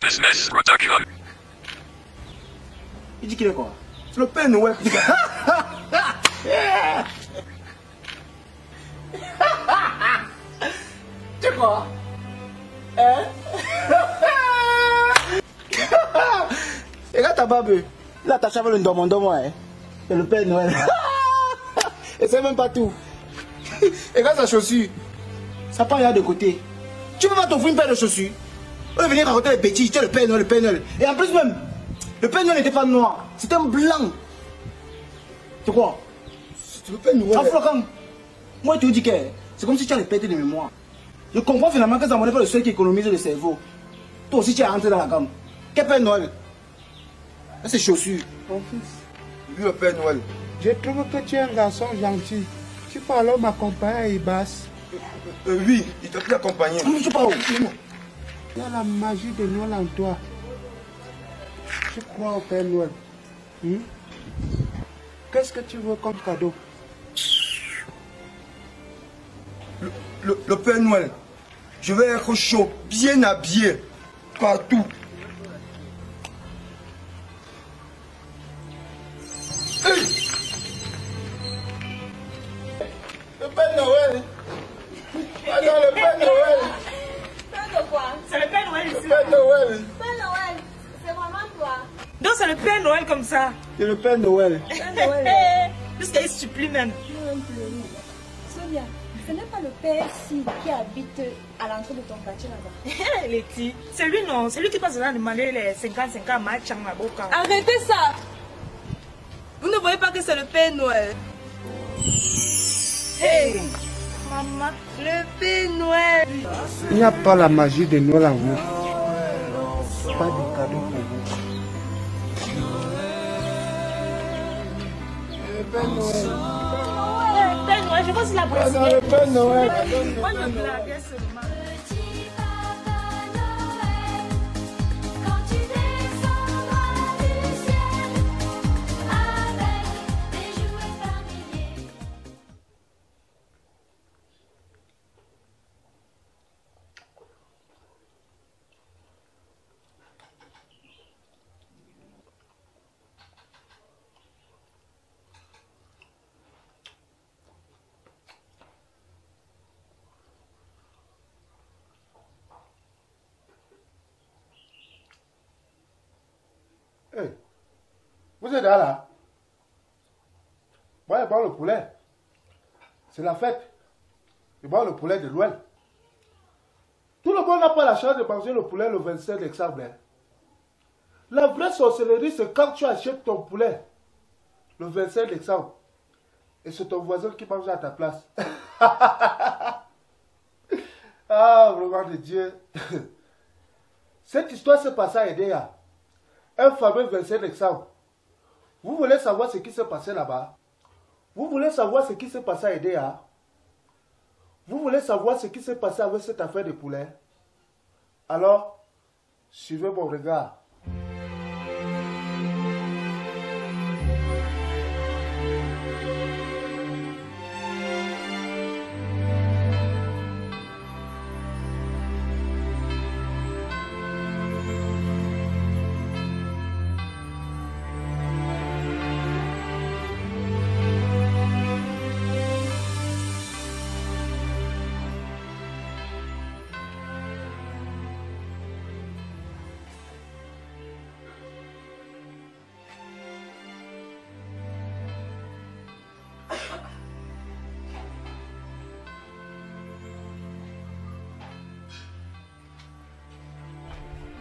Business Production. Il dit qu'il est quoi? C'est le Père Noël. Tu quoi? Hein? Regarde ta barbe. Là, ta cheveux le domando, hein. C'est le Père Noël. Et c'est même pas tout. Et regarde sa chaussure. Ça prend rien de côté. Tu peux pas t'offrir une paire de chaussures? On va venir raconter les bêtises. Tu es le Père Noël, le Père Noël. Et en plus même, le Père Noël n'était pas noir. C'était un blanc. C'est quoi? C'est le Père Noël. Afro, moi, tu dis que c'est comme si tu allais péter de mémoire. Je comprends finalement que ça n'est pas le seul qui économise le cerveau. Toi aussi, tu es rentré dans la gamme. Quel Père Noël? Ça, c'est chaussures. Mon fils, Lui, le Père Noël. je trouve que tu es un garçon gentil. Tu peux alors m'accompagner à Ibas. Oui, il t'a pris accompagner. Mais je parle. Il y a la magie de Noël en toi. Tu crois au Père Noël. Qu'est-ce que tu veux comme cadeau? Le Père Noël, je vais être chaud, bien habillé, partout. Hey! Le Père Noël. Attends, le Père Noël. Père de quoi? C'est le Père Noël ici. Le Père Noël. Père Noël, c'est vraiment toi. Donc c'est le Père Noël comme ça. C'est le Père Noël. Père Noël. Jusqu'à il supplie même. Sonia, ce n'est pas le père si qui habite à l'entrée de ton quartier là-bas. Letty, c'est lui non, c'est lui qui passe là demander les 55 ans à Machang Maboka. Arrêtez ça. Vous ne voyez pas que c'est le Père Noël? Hey, maman, Le Père Noël. Il n'y a pas la magie de Noël en vous. Pas de cadeau pour vous. Le Père Noël. Père Noël, je pense qu'il a brisé. Le Père Noël. Moi je blaguais seulement. Hey, vous êtes là? Moi, je bois le poulet. C'est la fête. Je bois le poulet de Noël. Tout le monde n'a pas la chance de manger le poulet le 27 décembre. La vraie sorcellerie, c'est quand tu achètes ton poulet le 27 décembre. Et c'est ton voisin qui mange à ta place. Ah, vraiment de Dieu. Cette histoire s'est passée à Edea. Un fameux 27 décembre. Vous voulez savoir ce qui s'est passé là-bas? Vous voulez savoir ce qui s'est passé à Edea? Vous voulez savoir ce qui s'est passé avec cette affaire de poulet? Alors, suivez mon regard.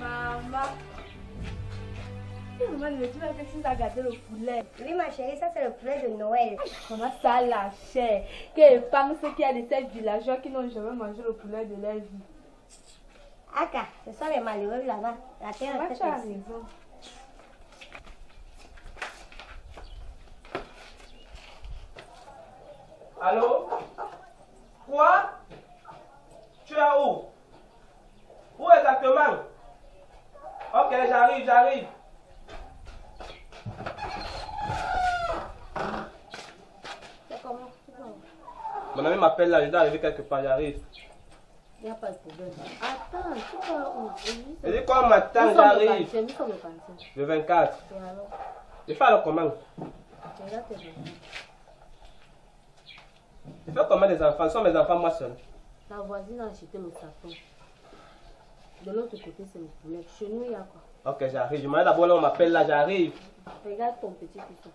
Maman. Maman, tu vas faire ça, garder le poulet. Oui, ma chérie, ça c'est le poulet de Noël. Comment ça, la chair? Quelle femme qu'il y a de ces villageois qui n'ont jamais mangé le poulet de leur vie? Aka, ce sont les malheureux là-bas. La terre est Tu faite as ainsi. raison. Allô? Quoi? Tu es où? Où exactement? Ok, j'arrive. C'est comment? Mon ami m'appelle là, je dois arriver quelque part, j'arrive. Il n'y a pas de problème. Attends, tu vas où? Je dis qu'on m'attend, j'arrive. Nous sommes le 25. Le 24. Et alors? Je fais alors comment? Regarde tes enfants. Je fais comment les enfants? Ce sont mes enfants, moi seul. La voisine a acheté le sapin. De l'autre côté, c'est le poulet. Chez nous, il y a quoi? Ok, j'arrive. Je m'en d'abord là, on m'appelle là, j'arrive. Regarde ton petit putain.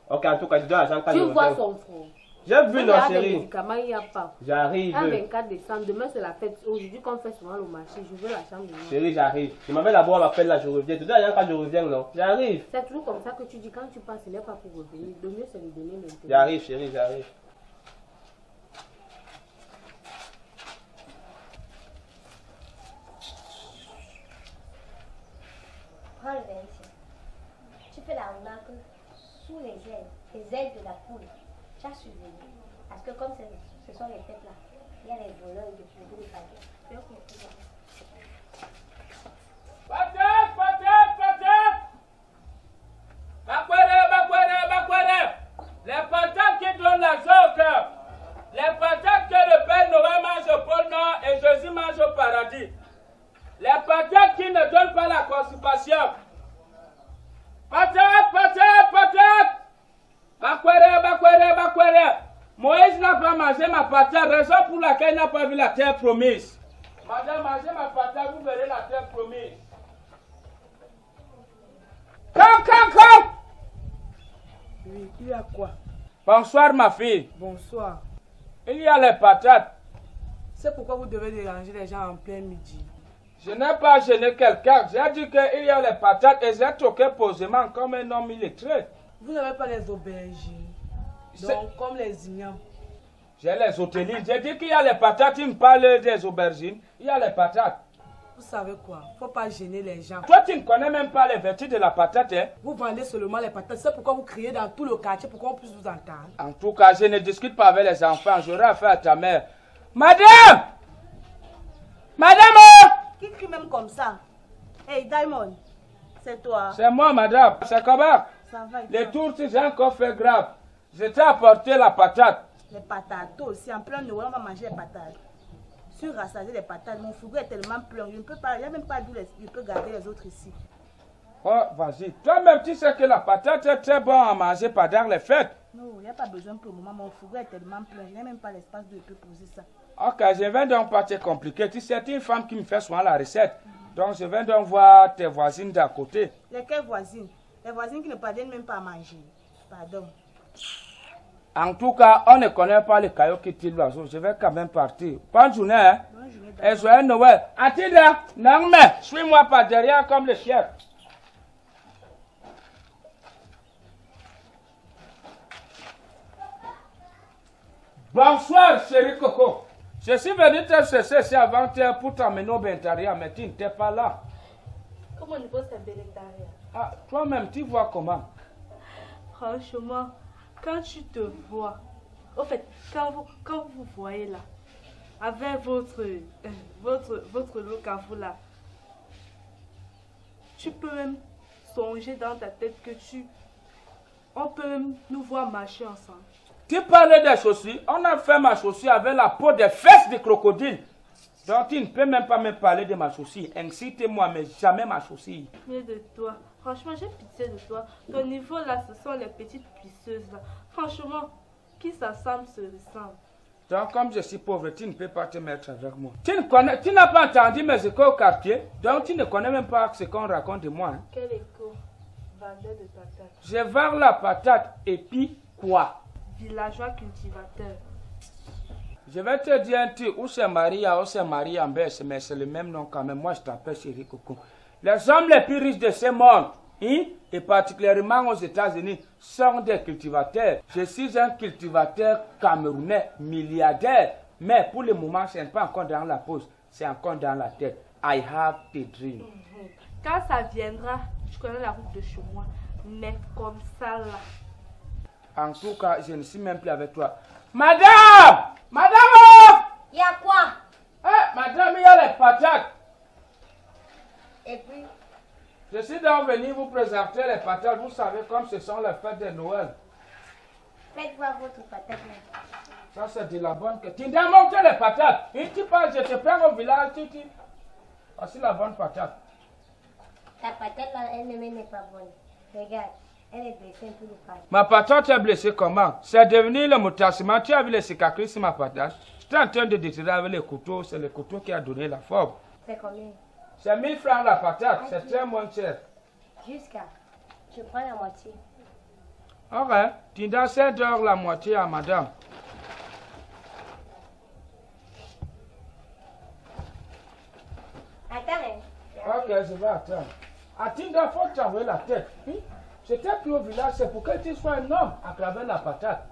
Ok, en tout cas, je dois l'argent quand Tu je vois reviens. son frère. J'ai vu, non, Regarde les chérie. médicaments, il n'y a pas. J'arrive. Un 24 décembre, demain c'est la fête. Aujourd'hui, qu'on fait souvent le marché, je veux la chambre de moi. Chérie, j'arrive. Je m'appelle d'abord, on m'appelle là, je reviens. Tu dois l'argent quand je reviens, non? J'arrive. C'est toujours comme ça que tu dis quand tu passes, ce n'est pas pour revenir. Le mieux c'est de donner maintenant. J'arrive, chérie, j'arrive. Prends le verre ici. Tu fais la remarque sous les ailes de la poule. Tu as suivi. Parce que comme ce sont les têtes là, il y a les voleurs de poule de paquets. Patate! Bakwere! Les patates qui donnent la joke. Les patates que le Père Noël mange au pôle Nord et Jésus mange au paradis. Les patates qui ne donnent pas la constipation. Patate! Bakwere! Moïse n'a pas mangé ma patate, raison pour laquelle il n'a pas vu la terre promise. Madame, mangez ma patate, vous verrez la terre promise. Come! Oui, il y a quoi? Bonsoir ma fille. Bonsoir. Il y a les patates. C'est pourquoi vous devez déranger les gens en plein midi. Je n'ai pas gêné quelqu'un. J'ai dit qu'il y a les patates et j'ai toqué posément comme un homme illettré. Vous n'avez pas les aubergines. Donc, comme les ignames. J'ai les hôteliers. J'ai dit qu'il y a les patates. Il me parle des aubergines. Il y a les patates. Vous savez quoi? Faut pas gêner les gens. Toi, tu ne connais même pas les vertus de la patate, hein? Vous vendez seulement les patates. C'est pourquoi vous criez dans tout le quartier pour qu'on puisse vous entendre. En tout cas, je ne discute pas avec les enfants. J'aurai affaire à ta mère. Madame! Qui crie même comme ça? Hey, Diamond, c'est toi. C'est moi, madame. C'est comment? Ça va. Les tours, j'ai encore fait grave. Je t'ai apporté la patate. Les patates, toi aussi, en plein Noël, on va manger les patates. Sur rassasier les patates, mon frigo est tellement plein. Je ne peux pas, il n'y a même pas d'où je peux garder les autres ici. Oh, vas-y. Toi-même, tu sais que la patate est très bonne à manger pendant les fêtes. Non, il n'y a pas besoin pour le moment. Mon frigo est tellement plein. Je n'ai même pas l'espace de poser ça. Ok, je vais donc pas te compliquer. Tu sais, c'est une femme qui me fait souvent la recette. Donc, je vais donc voir tes voisines d'à côté. Lesquelles voisines? Les voisines qui ne parviennent même pas à manger. Pardon. En tout cas, on ne connaît pas les cailloux qui tirent l'oiseau. Je vais quand même partir. Bonne journée, hein? Bonne journée. Et joyeux Noël. Attends, non mais, suis-moi par derrière comme le chien. Bonsoir, chérie Coco. Je suis venu te chercher avant-hier pour t'amener au Bentaria, mais tu n'étais pas là. Comment on pose un Bentaria? Ah, toi-même, tu vois comment? Franchement, quand tu te vois, au fait, quand vous voyez là, avec votre look à vous là, tu peux même songer dans ta tête que on peut même nous voir marcher ensemble. Tu parlais des chaussures. On a fait ma chaussure avec la peau des fesses de crocodile. Donc tu ne peux même pas me parler de ma chaussure. Incite-moi, mais jamais ma chaussure. Mais de toi, franchement, j'ai pitié de toi. Ton niveau là, ce sont les petites puisseuses là. Franchement, qui s'assemble se ressemble. Donc comme je suis pauvre, tu ne peux pas te mettre avec moi. Tu n'as pas entendu mes échos au quartier. Donc tu ne connais même pas ce qu'on raconte de moi. Hein. Quel écho? Vendeur de patates. Je vends la patate et puis quoi? Villageois cultivateur. Je vais te dire un truc, où c'est Maria, où c'est Marie en baisse, mais c'est le même nom quand même. Moi, je t'appelle Chérie Coco. Les hommes les plus riches de ce monde, hein, et particulièrement aux États-Unis, sont des cultivateurs. Je suis un cultivateur camerounais, milliardaire, mais pour le moment, ce n'est pas encore dans la pause, c'est encore dans la tête. I have the dream. Quand ça viendra, je connais la route de chez moi, mais comme ça là. En tout cas, je ne suis même plus avec toi. Madame! Madame! Il y a quoi? Madame, il y a les patates. Et puis? Je suis donc venu vous présenter les patates. Vous savez comme ce sont les fêtes de Noël. Faites voir votre patate là. Ça, c'est de la bonne que. Tu dois monter les patates. Et tu parles, je te prends au village, tu dis. Voici la bonne patate. Ta patate là, elle-même n'est pas bonne. Regarde, elle est blessée un peu de paille. Ma patate est blessée comment? C'est devenu le moutassement. Tu as vu les cicatrices sur ma patate? Tu es en train de détirer avec les couteaux. C'est le couteau qui a donné la forme. C'est combien? C'est 1000 francs la patate. C'est très moins cher. Jusqu'à. Je prends la moitié. Ok. Tu dois céder la moitié à madame. Attends, hein. Ok, je vais attendre. Attends, faut t'envoyer la tête. Je t'ai pris au village, c'est pour que tu sois un homme à travers la patate.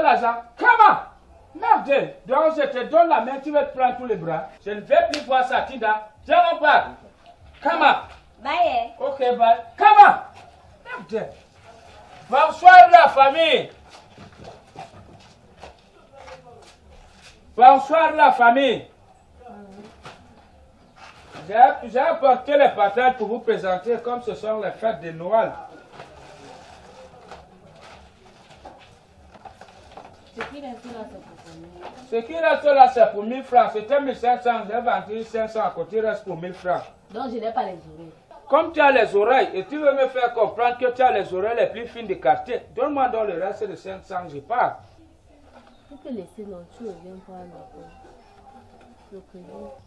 L'argent. Comment? Merde. Donc je te donne la main, tu vas te prendre tous les bras. Je ne vais plus voir ça, Tinda. Tiens, on part. Comment? Bye. Ok, bye. Comment? Merde. Bonsoir la famille. Bonsoir la famille. J'ai apporté les patates pour vous présenter comme ce sont les fêtes de Noël. Ce qui reste là, c'est pour 1000 francs. C'était 1500, j'ai vendu 500 à côté, il reste pour 1000 francs. Donc je n'ai pas les oreilles. Comme tu as les oreilles et tu veux me faire comprendre que tu as les oreilles les plus fines du quartier, donne-moi donc le reste de 500, je pars. Tu peux laisser, non, tu reviens pas le crédit.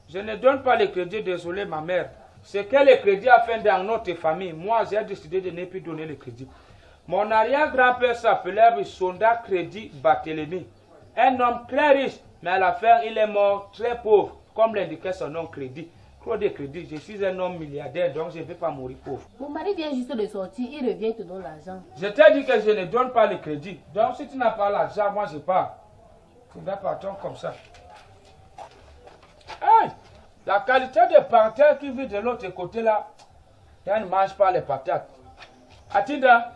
Je ne donne pas le crédit, désolé ma mère. C'est que le crédit a fait dans notre famille. Moi, j'ai décidé de ne plus donner le crédit. Mon arrière-grand-père s'appelait Sonda Crédit Barthélemy. Un homme très riche, mais à la fin, il est mort très pauvre, comme l'indiquait son nom Crédit. Claude Crédit, je suis un homme milliardaire, donc je ne vais pas mourir pauvre. Mon mari vient juste de sortir, il revient te donner l'argent. Je t'ai dit que je ne donne pas le crédit. Donc si tu n'as pas l'argent, moi je pars. Tu vas partir comme ça. Hey, la qualité de panthère qui vit de l'autre côté là, elle ne mange pas les patates. Atinda,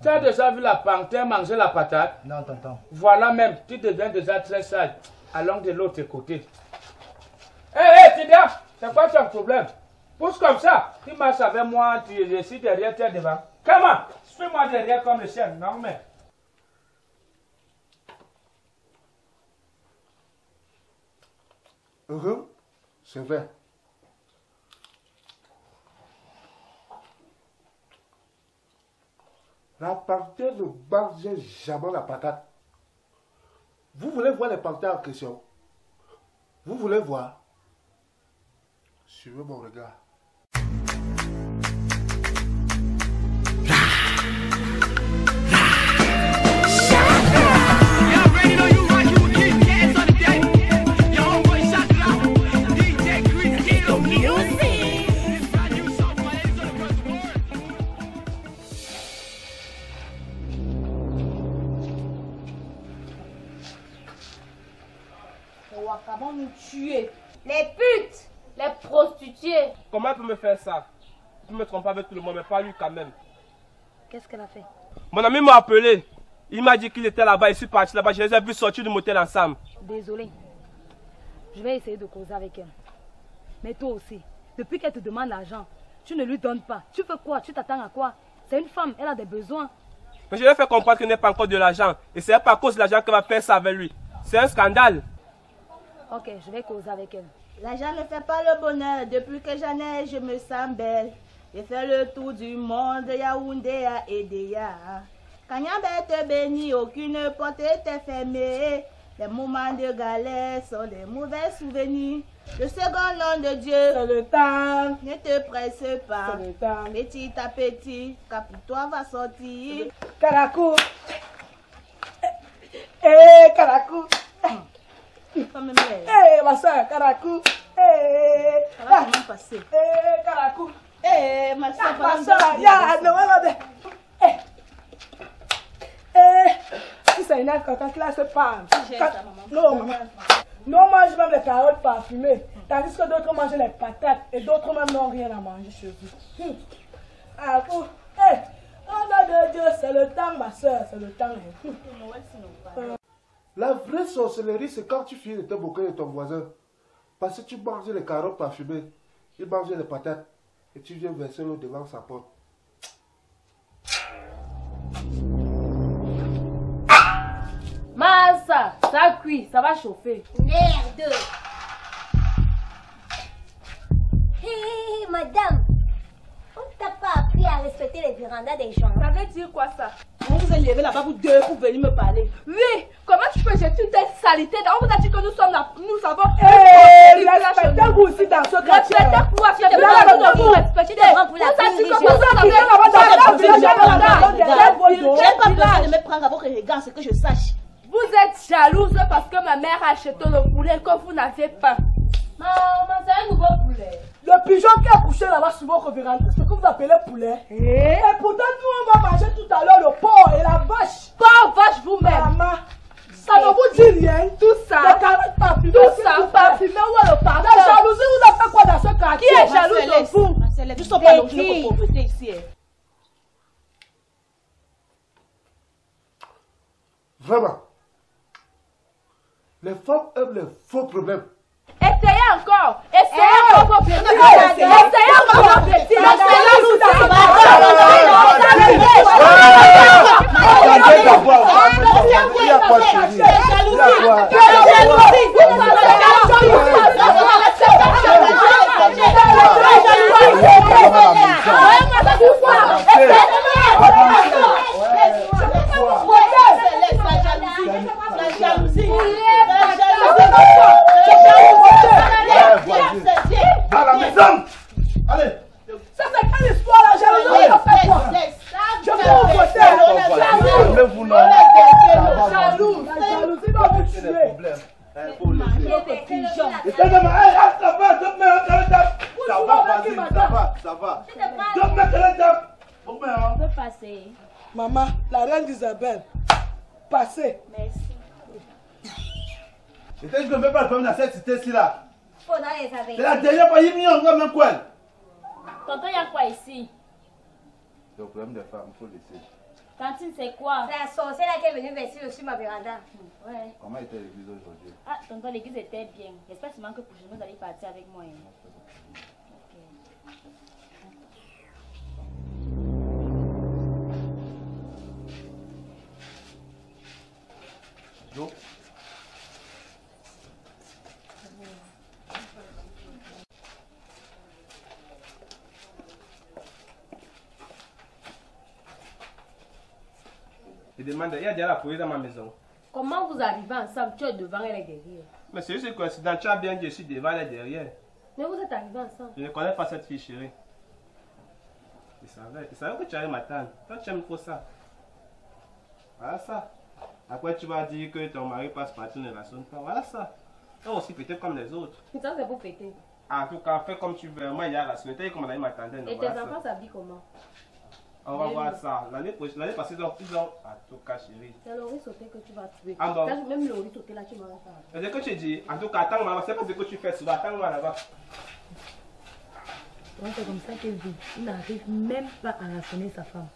tu as déjà vu la panthère manger la patate? Non, tonton. Voilà même, tu deviens déjà très sage. Allons de l'autre côté. Hé, Tinda, c'est quoi ton problème? Pousse comme ça. Tu marches avec moi, je suis derrière, tu es devant. Comment? Suis-moi derrière comme le chien, non mais. C'est vrai. La panthère ne mange jamais la patate. Vous voulez voir les panthères en question? Vous voulez voir? Suivez mon regard. Comment nous tuer? Les putes, les prostituées. Comment elle peut me faire ça? Tu me trompes avec tout le monde, mais pas lui quand même. Qu'est-ce qu'elle a fait? Mon ami m'a appelé. Il m'a dit qu'il était là-bas, il suis parti là-bas. Je les ai vus sortir du motel ensemble. Désolée. Je vais essayer de causer avec elle. Mais toi aussi, depuis qu'elle te demande l'argent, tu ne lui donnes pas. Tu fais quoi? Tu t'attends à quoi? C'est une femme, elle a des besoins. Mais je vais faire comprendre qu'il n'y a pas encore de l'argent. Et c'est pas à cause de l'argent qu'elle va faire ça avec lui. C'est un scandale. Ok, je vais causer avec elle. L'argent ne fait pas le bonheur. Depuis que j'en ai, je me sens belle. J'ai fait le tour du monde, Yaoundé à Edea. Quand Yambé te bénit, aucune porte t'est fermée. Les moments de galère sont des mauvais souvenirs. Le second nom de Dieu, C'est le temps. ne te presse pas. C'est le temps. Petit à petit, car pour toi va sortir. Karakou. Eh, Karakou. Comme mère. Eh, ma soeur, Karakou. Eh, Ça va comment passer? eh, Karakou. Eh, ma soeur, Ma soeur, ya, no, Eh, c'est une quand classe pas. Non, maman. Non, mange même les carottes parfumées. Tandis que d'autres mangent les patates et d'autres même n'ont rien à manger chez vous. Ah, vous. Hé, oh nom de Dieu, c'est le temps, ma soeur, c'est le temps. La vraie sorcellerie, c'est quand tu finis de te moquer de ton voisin. Parce que tu manges les carottes parfumées, il mange les patates et tu viens verser l'eau devant sa porte. Massa, ça cuit, ça va chauffer. Merde! Hé, madame! On t'a pas appris à respecter les vérandas des gens. Ça veut dire quoi ça? On vous a levé là-bas pour deux pour venir me parler. Oui, comment tu peux jeter une telle saleté? On vous a dit que nous sommes là, nous avons... Hé, respectez-vous aussi dans ce quartier. Respectez quoi? Tu devrais respecter des gens pour la J'aime pas besoin de me prendre à votre regard, c'est que je sache. Vous êtes jalouse parce que ma mère a acheté le poulet que vous n'avez pas. Maman, c'est un nouveau poulet. Le pigeon qui a couché là-bas sur votre véranda, c'est ce que vous appelez poulet. Et pourtant, nous, on va manger tout à l'heure le porc et la vache. Porc, vache vous-même. Maman, ça ne vous dit rien. Tout ça. Les carottes parfumées. Tout ça, parfumé ou le parfum. La jalousie, vous avez fait quoi dans ce quartier? Qui est jaloux de vous? Nous ne sommes pas dans notre pauvreté ici. Vraiment. Les femmes aiment les faux problèmes. Essayez encore. Essayez encore vos petits. Essayez encore vos petits. À la maison. Allez. Ça c'est quelle histoire là? Jalousie, vous faites quoi? Je vais vous voter. Calmez-vous, non. Jaloux. La jalousie va vous tuer. Ça va. On peut passer. Maman, la reine d'Isabelle. Passez. Merci. Je t'ai dit que je ne vais pas le prendre dans cette cité-ci là. Faudra les savoir. C'est la dernière fois qu'il y a un même quoi. Tonton, il y a quoi ici? C'est le problème des femmes, il faut laisser. Cantine, c'est quoi? C'est la sorcière qui est venue verser sur ma véranda. Ouais. Comment était l'église aujourd'hui? Ah, tonton, l'église était bien. J'espère seulement que pour chez nous, vous allez partir avec moi. Hein. Jo. Il demande, il y a déjà la police dans ma maison. Comment vous arrivez ensemble? Tu es devant elle et derrière. Mais c'est juste une coïncidence, tu as bien dit, je suis devant et derrière. Mais vous êtes arrivés ensemble. Je ne connais pas cette fille chérie. Il savait que tu allais m'attendre. Toi, tu aimes trop ça. Voilà ça. Après, tu vas dire que ton mari passe partout, ne la sonne pas. Voilà ça. Toi aussi, peut-être comme les autres. Ça, c'est pour péter. En tout cas, fais comme tu veux. Moi, il y a la sonnerie, comme on a m'attendait. Et tes enfants, ça dit comment? On va voir ça. L'année passée, ils ont... En tout cas, chérie. C'est le riz sauté que tu vas tuer. Ah bon? Même le riz sauté là, tu m'auras pas. Mais ce que tu dis, en tout cas, attends-moi. C'est pas ce que tu fais souvent. Attends-moi là-bas. C'est comme ça que il n'arrive même pas à rassonner sa femme.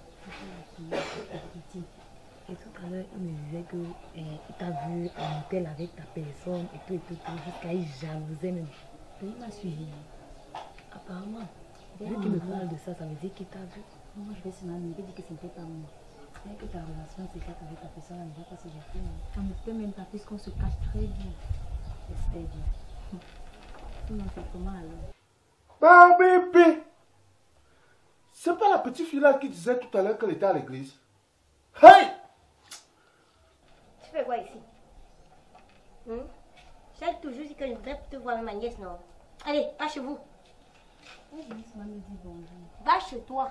Et tout à l'heure, il me disait que il t'a vu en hôtel avec ta personne et tout, jusqu'à il jalousait même. Et il m'a suivi. Apparemment, vu qu'il me parle de ça, ça veut dire qu'il t'a vu. Moi, je vais se marier, il dit que ce n'était pas moi. C'est que ta relation secrète avec ta personne, elle ne va pas se jeter. Ça ne peut même pas, puisqu'on se cache très bien. J'espère bien. Sinon, c'est comment alors? Ah, bébé. C'est pas la petite fille là qui disait tout à l'heure qu'elle était à l'église. Hey! Tu fais quoi ici? J'ai toujours dit que je voudrais te voir avec ma nièce, non? Allez, va chez vous. Va chez toi.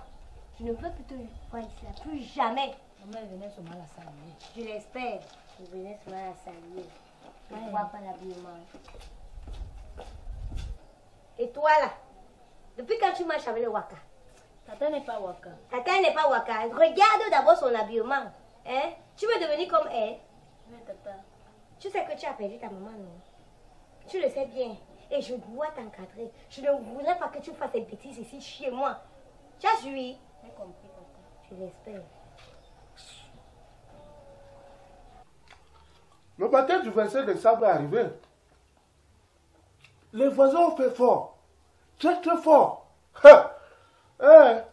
Je ne veux plus te voir ici, là. Plus jamais. Maman, elle venait seulement la saluer. Je l'espère. Je venais seulement la saluer. Je ne vois pas l'habillement. Et toi là, depuis quand tu marches avec le waka? Tata n'est pas waka. Tata n'est pas waka. Regarde d'abord son habillement. Hein? Tu veux devenir comme elle? Mais papa, tu sais que tu as perdu ta maman, non? Tu le sais bien. Et je dois t'encadrer. Je ne voudrais pas que tu fasses des bêtises ici chez moi. Tu as suivi? J'ai compris, papa. Je l'espère. Le matin du 25 décembre est arrivé. Les voisins ont fait fort. Très très fort. Noël,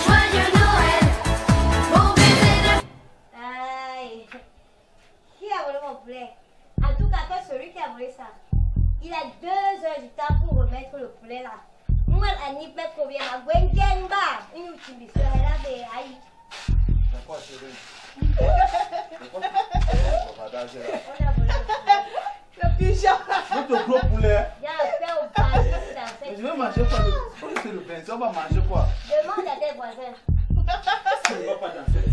joyeux Noël. Bon baiser de... Aïe. Qui a volé mon poulet? En tout cas, celui qui a volé ça. Il a 2 heures du temps pour remettre le poulet là. Moi, Annie, mais combien ma Gwengenba. Une utilisation là, mais aïe. C'est quoi, chérie? Le pigeon. Votre gros poulet. Il y a un fait au paradis. Je vais manger quoi? C'est le pain, on va manger quoi? Demande à tes voisins. Ça ne va pas danser.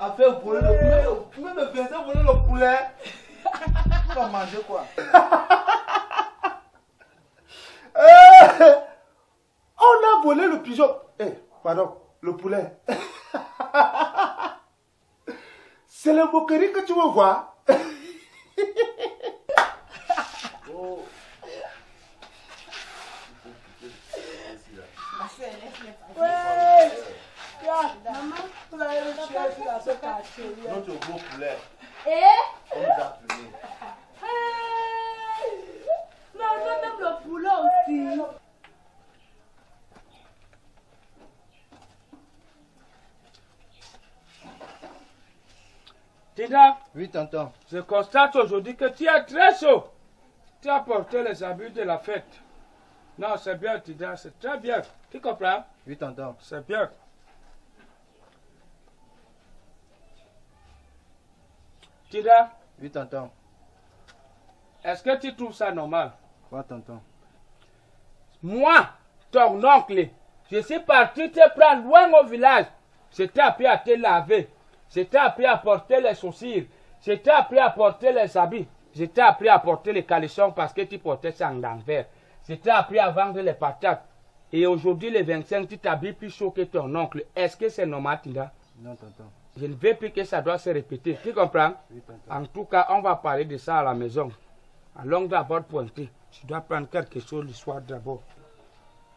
Affaire voler le poulet. Tu veux me faire voler le poulet? On va manger quoi? On a volé le pigeon. Pardon, le poulet. C'est le moquerie que tu veux voir. Oh. Ouais. Maman, vous allez le tuer dans ce quartier. Notre gros poulet. On nous a tués. Non, non, même le poulet aussi. Tida? Oui, tonton. Je constate aujourd'hui que tu es très chaud. Tu as porté les habits de la fête. Non, c'est bien, Tida, c'est très bien. Tu comprends? Oui, tonton. C'est bien. Tida? Oui, tonton. Est-ce que tu trouves ça normal? Quoi, tonton? Moi, ton oncle, je suis parti te prendre loin au village. Je t'ai appris à te laver. Je t'ai appris à porter les chaussures. Je t'ai appris à porter les habits. Je t'ai appris à porter les caleçons parce que tu portais ça en l'envers. Je t'ai appris à vendre les patates. Et aujourd'hui, le 25, tu t'habilles plus chaud que ton oncle. Est-ce que c'est normal, Tinda? Non, tonton. Je ne veux plus que ça doit se répéter. Tu comprends? Oui, tonton. En tout cas, on va parler de ça à la maison. Allons d'abord pointer. Tu dois prendre quelque chose le soir d'abord.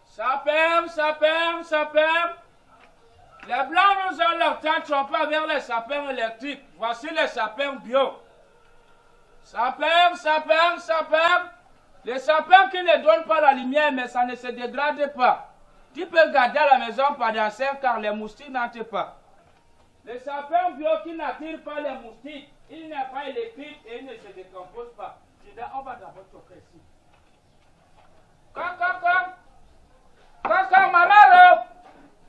Sapin, sapin, sapin. Les blancs nous ont leur temps trompé vers les sapins électriques. Voici les sapins bio. Sapin, sapin, sapin. Les sapins qui ne donnent pas la lumière, mais ça ne se dégrade pas. Tu peux garder à la maison pendant 5 ans, les moustiques n'entrent pas. Les sapins bio qui n'attirent pas les moustiques, il n'est pas électrique et il ne se décompose pas. On va d'abord toquer ici. Ma mère!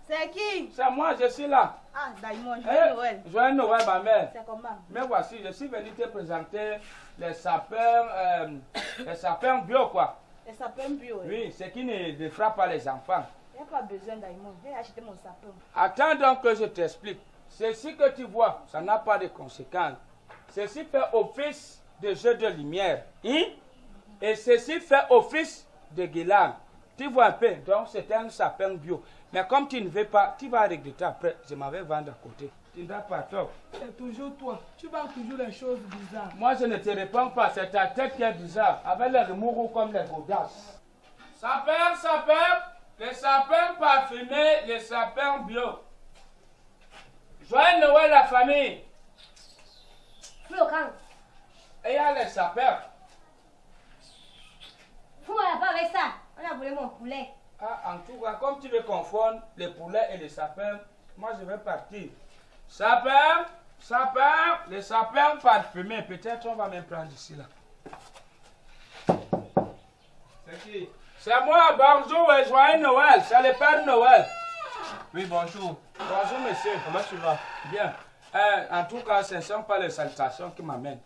C'est qui? C'est moi, je suis là. Ah, Daïmon, joyeux Noël. Joyeux Noël, ma mère. C'est comment? Mais voici, je suis venu te présenter les sapins bio, quoi. Les sapins bio? Oui, ce qui ne frappe pas les enfants. Il n'y a pas besoin, Daïmon. J'ai acheté mon sapin. Attends donc que je t'explique. Ceci que tu vois, ça n'a pas de conséquences. Ceci fait office de jeu de lumière. Hein? Et ceci fait office de guirlande. Tu vois un peu, donc c'est un sapin bio. Mais comme tu ne veux pas, tu vas regretter après. Je m'avais vendu à côté. Tu ne vas pas tort. C'est toujours toi. Tu vends toujours les choses bizarres. Moi, je ne te réponds pas. C'est ta tête qui est bizarre. Avec les remous comme les godasses. Sapin, sapin. Les sapins parfumés, les sapins bio. Joyeux Noël, la famille. Florent. Et il y a les sapins. Vous m'avez pas avec ça. On a volé mon poulet. Ah, en tout cas, comme tu veux confondre les poulets et les sapins, moi je vais partir. Sapin, sapin, les sapins parfumés. Peut-être on va même prendre ici là. C'est qui? C'est moi, bonjour et joyeux Noël. C'est le Père Noël. Oui, bonjour. Bonjour monsieur. Comment tu vas? Bien. En tout cas, ce ne sont pas les salutations qui m'amènent.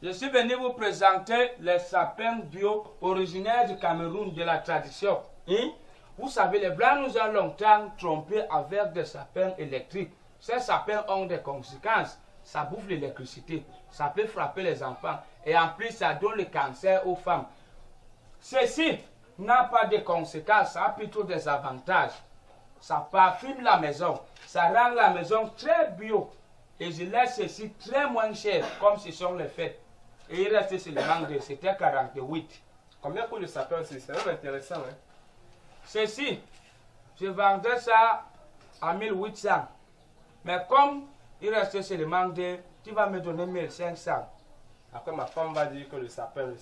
Je suis venu vous présenter les sapins bio originaires du Cameroun, de la tradition. Hein? Vous savez, les Blancs nous ont longtemps trompés avec des sapins électriques. Ces sapins ont des conséquences. Ça bouffe l'électricité. Ça peut frapper les enfants. Et en plus, ça donne le cancer aux femmes. Ceci n'a pas de conséquences. Ça a plutôt des avantages. ça parfume la maison, ça rend la maison très bio. Et je laisse ceci très moins cher, comme ce sont les fêtes. Et il reste seulement de, c'était 48. Combien coûte le sapin aussi? C'est vraiment intéressant. Hein? Ceci, je vendais ça à 1800. Mais comme il restait seulement de, tu vas me donner 1500. Après, ma femme va dire que le sapin.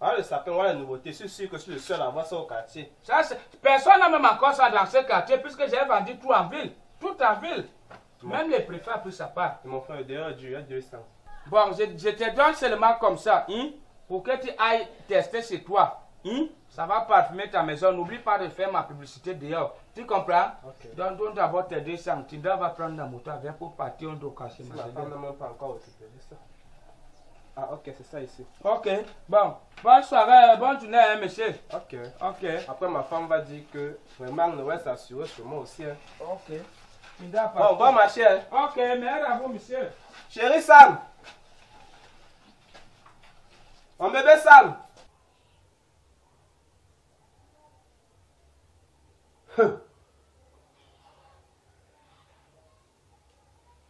Ah, le sapin, voilà la nouveauté. Je suis sûr que je suis le seul à avoir ça au quartier. Ça, personne n'a même encore ça dans ce quartier, puisque j'ai vendu tout en ville. Tout en ville. Même les préfets ont pris sa part. Et mon frère, d'ailleurs, il y a 200. Bon, je te donne seulement comme ça, hein, pour que tu ailles tester chez toi. Hein? Ça va parfumer ta maison. N'oublie pas de faire ma publicité dehors. Tu comprends? Okay. Donne d'abord tes 200. Tu dois prendre la moto avec pour partir. On doit casser ma femme n'a même pas encore récupéré ça. Ah, ok, c'est ça ici. Ok, bon. Bonne soirée, bonne journée, hein, monsieur. Ok. Ok. Après, ma femme va dire que vraiment, on va s'assurer sur moi aussi. Hein. Ok. Bon, bon marché. Hein. Ok, merci à vous, monsieur. Chérie Sam. Mon bébé Sam.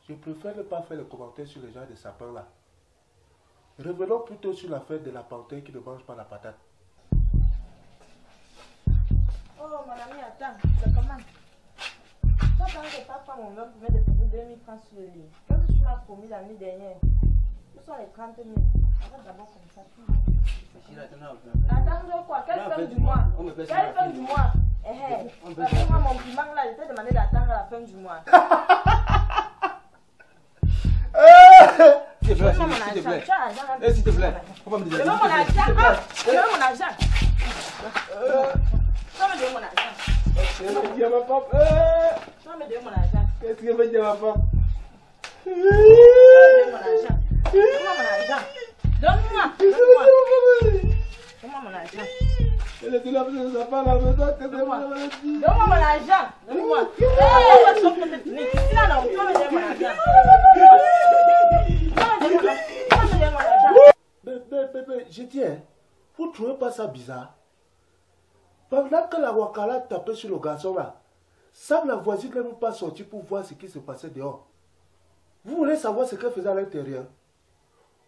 Je préfère ne pas faire de commentaires sur les gens de sapin là. Revenons plutôt sur la fête de la panthère qui ne mange pas la patate. Oh, mon ami, attends, c'est comment? Toi, quand je pas prendre mon homme pour mettre des 2000 francs sur le lit, qu'est-ce que tu m'as promis la nuit dernière? Où sont les 30 000? Arrête d'abord comme ça. Attends, quoi? Quelle fin du mois? Quelle fin du mois? Parce que moi, mon piment là, je t'ai demandé d'attendre à la fin du mois. S'il te plaît, s'il te plaît. S'il te plaît. Faut pas me dire. Je veux mon argent. Je veux mon argent. Tu vas me donner mon argent. Tu vas me dire ma femme. Tu vas me donner mon argent. Qu'est-ce que tu veux dire ma femme? Tu vas me donner mon argent. Donne-moi mon argent. Donne-moi. Donne-moi mon argent. Donne-moi mon argent. Donne-moi. Mais, je dis, hein, vous ne trouvez pas ça bizarre? Pendant que la Wakala tapait sur le garçon là, Sam la voisine n'est même pas sortie pour voir ce qui se passait dehors. Vous voulez savoir ce qu'elle faisait à l'intérieur?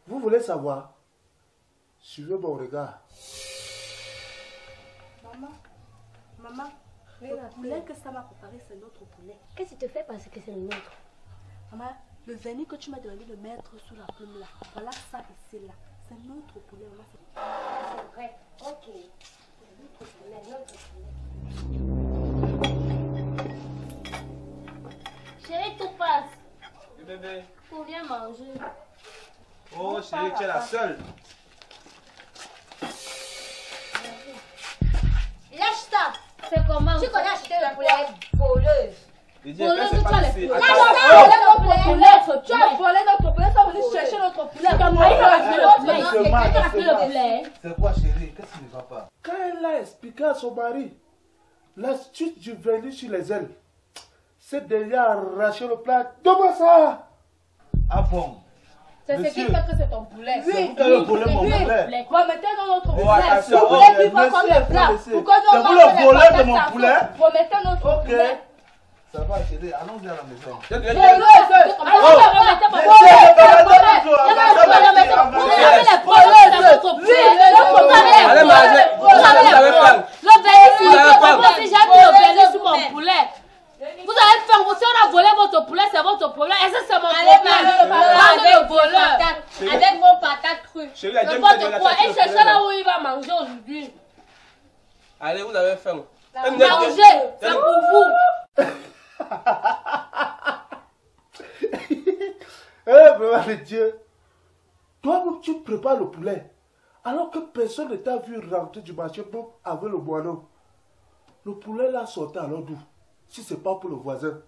Vous voulez savoir? Suivez mon regard. Maman, le poulet que ça m'a préparé, c'est notre poulet. Qu'est-ce que tu fais parce que c'est le nôtre? Maman, le vernis que tu m'as demandé de mettre sous la plume là, voilà ça ici là. C'est notre poulet, maman. C'est vrai, ok. Notre poulet, notre poulet. Chérie, tout passe. Oui, bébé. Pour bien manger. Oh, chérie, tu es la seule. Lâche ça. C'est comment? Tu connais acheter le poulet voleuse. Voleuse, tu as les poulet. Tu as volé notre poulet, tu as venu chercher notre poulet. C'est quoi, chérie? Qu'est-ce qui ne va pas? Quand elle a expliqué à son mari l'astuce du vernis sur les ailes, c'est déjà arraché le plat. Donne-moi ça! Ah bon? C'est ce qui fait que c'est ton poulet. C'est vous qui avez volé mon poulet. Remettez dans notre poulet. Attention, Le poulet qui va comme le plat. C'est vous le voleur de mon poulet? Remettez notre poulet. Ça va, chérie, allons-y à la maison. Allez, manger. Vous allez faire, si on a volé votre poulet, c'est votre problème. Et ça, c'est mon problème. Avec vos patates crues. N'importe quoi. Et cherchez là où il va manger aujourd'hui. Allez, vous avez faim. Manger, c'est pour vous. Eh, vraiment de Dieu. Toi-même, tu prépares le poulet. Alors que personne ne t'a vu rentrer du marché avec le moineau. Le poulet là sortait alors d'où? Si c'est pas pour le voisin.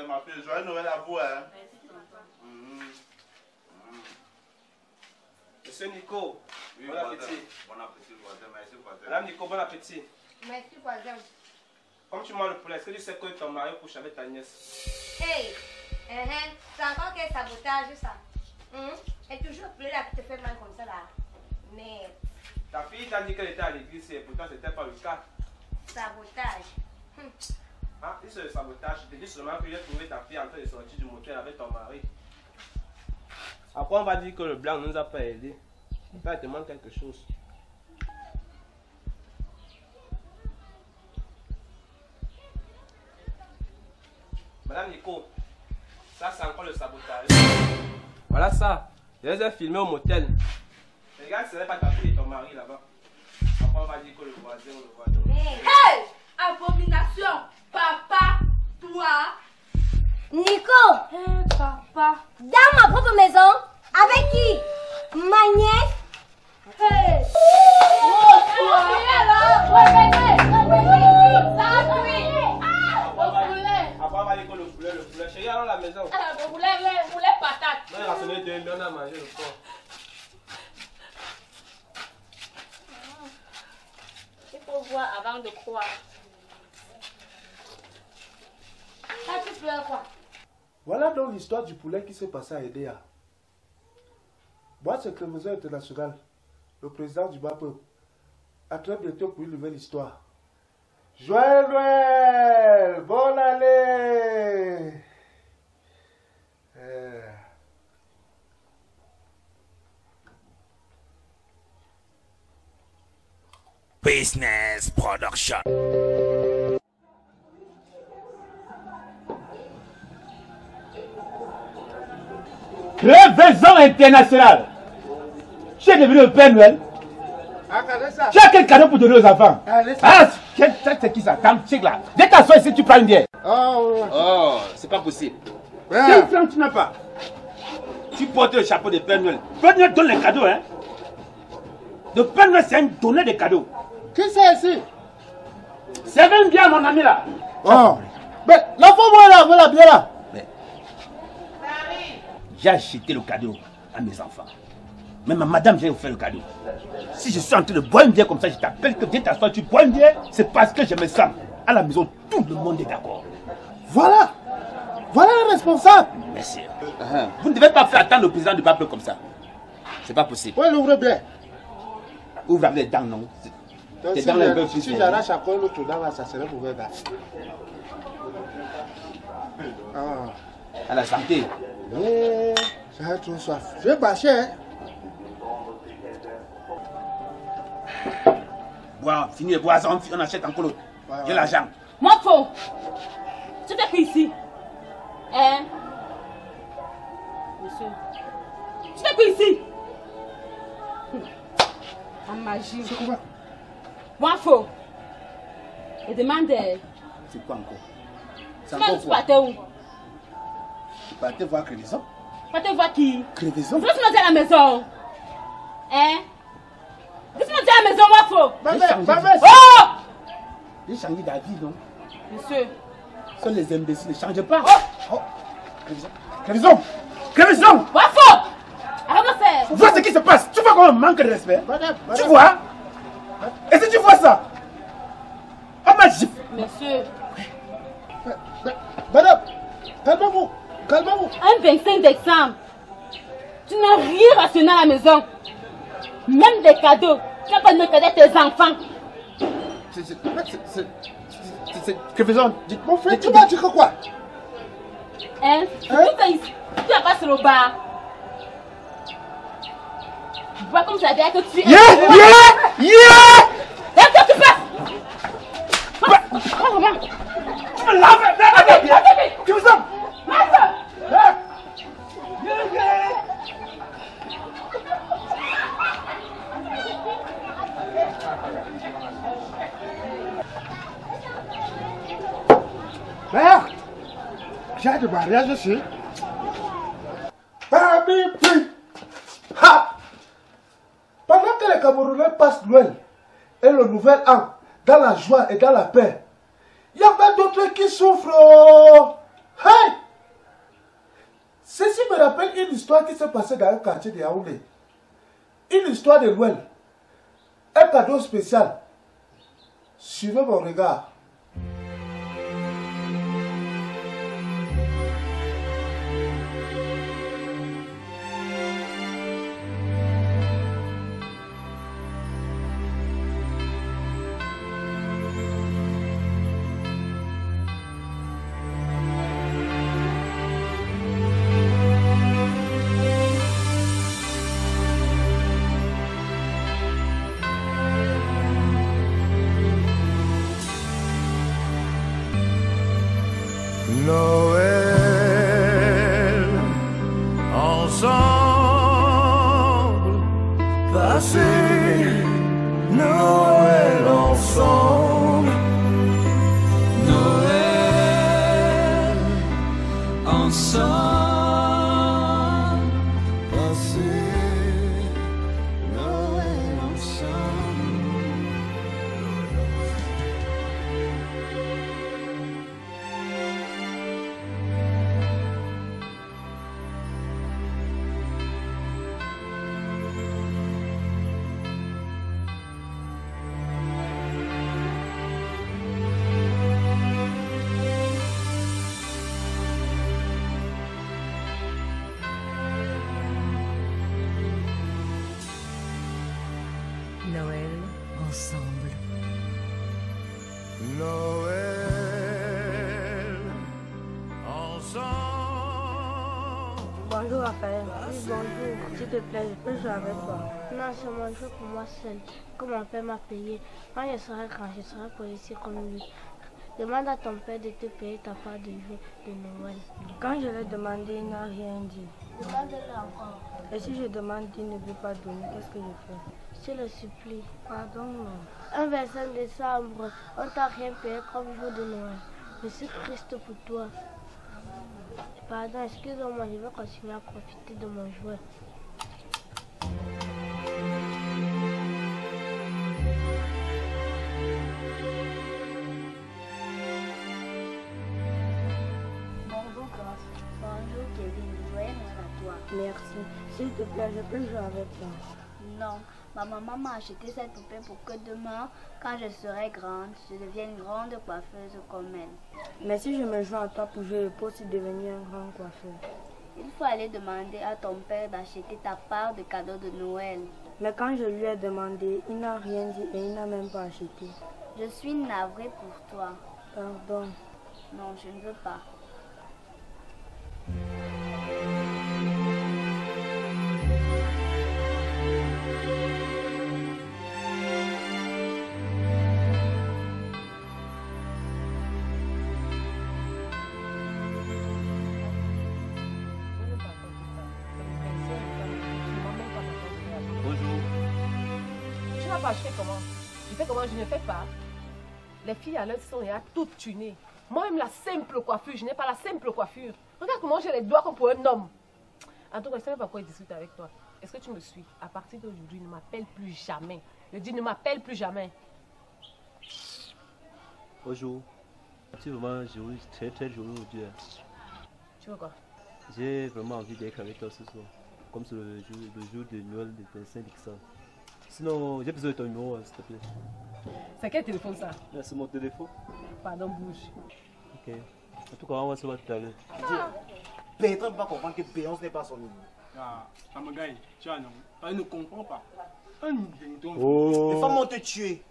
Ma fille, joyeux Noël à vous, hein. Monsieur Nico, Oui, bon appétit. Bon appétit, voisin. Merci, voisin. Madame Nico, bon appétit. Merci, voisin. Comme tu manges le poulet, est-ce que tu sais que ton mari couche avec ta nièce? Hey, c'est encore quel sabotage ça? Et toujours plus là qui te fait mal comme ça là. Mais. Ta fille t'a dit qu'elle était à l'église et pourtant c'était pas le cas. Sabotage. Ah, c'est le sabotage. Je te dis seulement que j'ai trouvé ta fille en train de sortir du motel avec ton mari. Après on va dire que le blanc ne nous a pas aidé. Ça te manque quelque chose. Madame Nico, ça c'est encore le sabotage. Voilà ça. Je les ai filmés au motel. Regarde, ce n'est pas ta fille et ton mari là-bas. Après on va dire que le voisin ou le voisin. Hey! Abomination! Papa, toi! Nico! Hey, papa! Dans ma propre maison? Avec qui? Ma nièce? Hey! Oh, toi! Après on va dire que le poulet, chérie, allons à la maison. Le poulet patate. Non, il a sonné 2 mais on a mangé le porc. Il faut voir avant de croire. Ça, tu pleures quoi? Voilà donc l'histoire du poulet qui s'est passé à Edea. Moi, c'est Crémaison International, le président du bas-peuple. À très bientôt pour une nouvelle histoire. Joyeux Noël! Bonne année! Business Production. Crevaison internationale. Tu es devenu le Père Noël. Tu as quel cadeau pour donner aux enfants? Ah, c'est qui ça? Là. Dès ta soeur ici, tu prends une bière. Oh, c'est pas possible. Quel flamme tu n'as pas? Tu portes le chapeau de Père Noël. Père Noël donne les cadeaux, hein? Le Père Noël, c'est un donneur de cadeaux. Qui c'est ici? C'est même bien, mon ami là. Oh. Mais l'enfant, moi là, voilà bien là. J'ai acheté le cadeau à mes enfants. Mais ma madame, j'ai offert le cadeau. Si je suis en train de boire une bière comme ça, je t'appelle que viens t'asseoir, tu bois une bière, c'est parce que je me sens. À la maison, tout le monde est d'accord. Voilà. Voilà le responsable. Merci. Vous ne devez pas faire attendre le président du peuple comme ça. C'est pas possible. Oui, l'ouvrez bien. Ouvre avec les dents, non? Donc, si j'arrache encore l'autre dent là, ça serait mauvais gars. À la santé. J'ai trop soif. Je vais bâcher, hein. Bois, fini de boire, on achète encore l'autre. J'ai l'argent. Mon faux! Tu fais quoi ici? Hein? Monsieur. Tu fais quoi ici? En magie. C'est quoi? Moi faux. Et demande. C'est quoi encore? C'est encore quoi? Tu partais où? Tu partais voir Crévaison? Tu partais voir qui? Crévaison? Tu veux te à la maison? Hein? Dis-moi à la maison, moi faux. Oh! J'ai changé d'avis, non? Monsieur. Ce sont les imbéciles, ne changent pas. Oh! Crévaison! Crévaison! Crévaison! Moi faux! Arrête de faire! Vois ce qui se passe! Tu vois comment on manque de respect? Tu vois? Et si tu vois ça? On m'a giflé! Monsieur. Madame, calmez-vous! Calmez-vous! Un 25 décembre. Tu n'as rien rationné à la maison. Même des cadeaux. Tu n'as pas de cadeaux à tes enfants. C'est Crévaison, mon frère, tu vas dire quoi? Hein? Tu n'as pas sur le bar. Tu vois comme ça veut dire que tu es. Qu'est-ce que tu fais? Tu me laves! Crévaison! Mère, j'ai de mariage ici. Parmi plus. Ha! Pendant que les Camerounais passent Noël et le nouvel an dans la joie et dans la paix, il y a d'autres qui souffrent. Hey! Ceci me rappelle une histoire qui s'est passée dans un quartier de Yaoundé. Une histoire de Noël. Un cadeau spécial. Suivez mon regard. Noël, ensemble, passer Noël ensemble. Noël, ensemble, passer Noël ensemble. Noël ensemble. Noël, ensemble. Bonjour Raphaël. Oui, bonjour. S'il te plaît, je peux jouer avec toi. Non, c'est mon jeu pour moi seul. Comme mon père m'a payé. Quand je serai grand, je serai policier comme lui. Demande à ton père de te payer ta part de jeu de Noël. Quand je l'ai demandé, il n'a rien dit. Demande-le encore. Et si je demande, il ne veut pas donner, qu'est-ce que je fais? Je le supplie. Pardon, non. Un 25 décembre, on t'a rien payé comme jour de Noël. Je suis triste pour toi. Pardon, excuse-moi, je vais continuer à profiter de mon jouet. Bonjour, classe. Bonjour Kevin, joyeux Noël à toi. Merci. S'il te plaît, je peux jouer avec toi. Non, ma maman m'a acheté cette poupée pour que demain, quand je serai grande, je devienne une grande coiffeuse comme elle. Mais si je me joins à toi pour jouer, je peux aussi devenir un grand coiffeur. Il faut aller demander à ton père d'acheter ta part de cadeaux de Noël. Mais quand je lui ai demandé, il n'a rien dit et il n'a même pas acheté. Je suis navrée pour toi. Pardon. Non, je ne veux pas. Bonjour. Tu n'as pas acheté comment? Je fais comment? Je ne fais pas. Les filles à l'heure sont là toutes tunées. Moi-même, la simple coiffure, je n'ai pas la simple coiffure. Regarde comment j'ai les doigts comme pour un homme. En tout cas, je ne sais pas pourquoi je discute avec toi. Est-ce que tu me suis? À partir d'aujourd'hui, ne m'appelle plus jamais. Je dis ne m'appelle plus jamais. Bonjour. Tu es vraiment joli, très très joli aujourd'hui. Tu veux quoi? J'ai vraiment envie d'être avec toi ce soir. Comme c'est le jour de Noël de 25 décembre. Sinon, j'ai besoin de ton numéro, s'il te plaît. C'est quel téléphone ça? C'est mon téléphone. Pardon, bouge. Ok. En tout cas, on va se voir tout à l'heure. Bertrand ne va pas comprendre que Béance n'est pas son nom. Ah, Amagaï, tu as non. Elle ne comprend pas. Oh. Les femmes vont te tuer.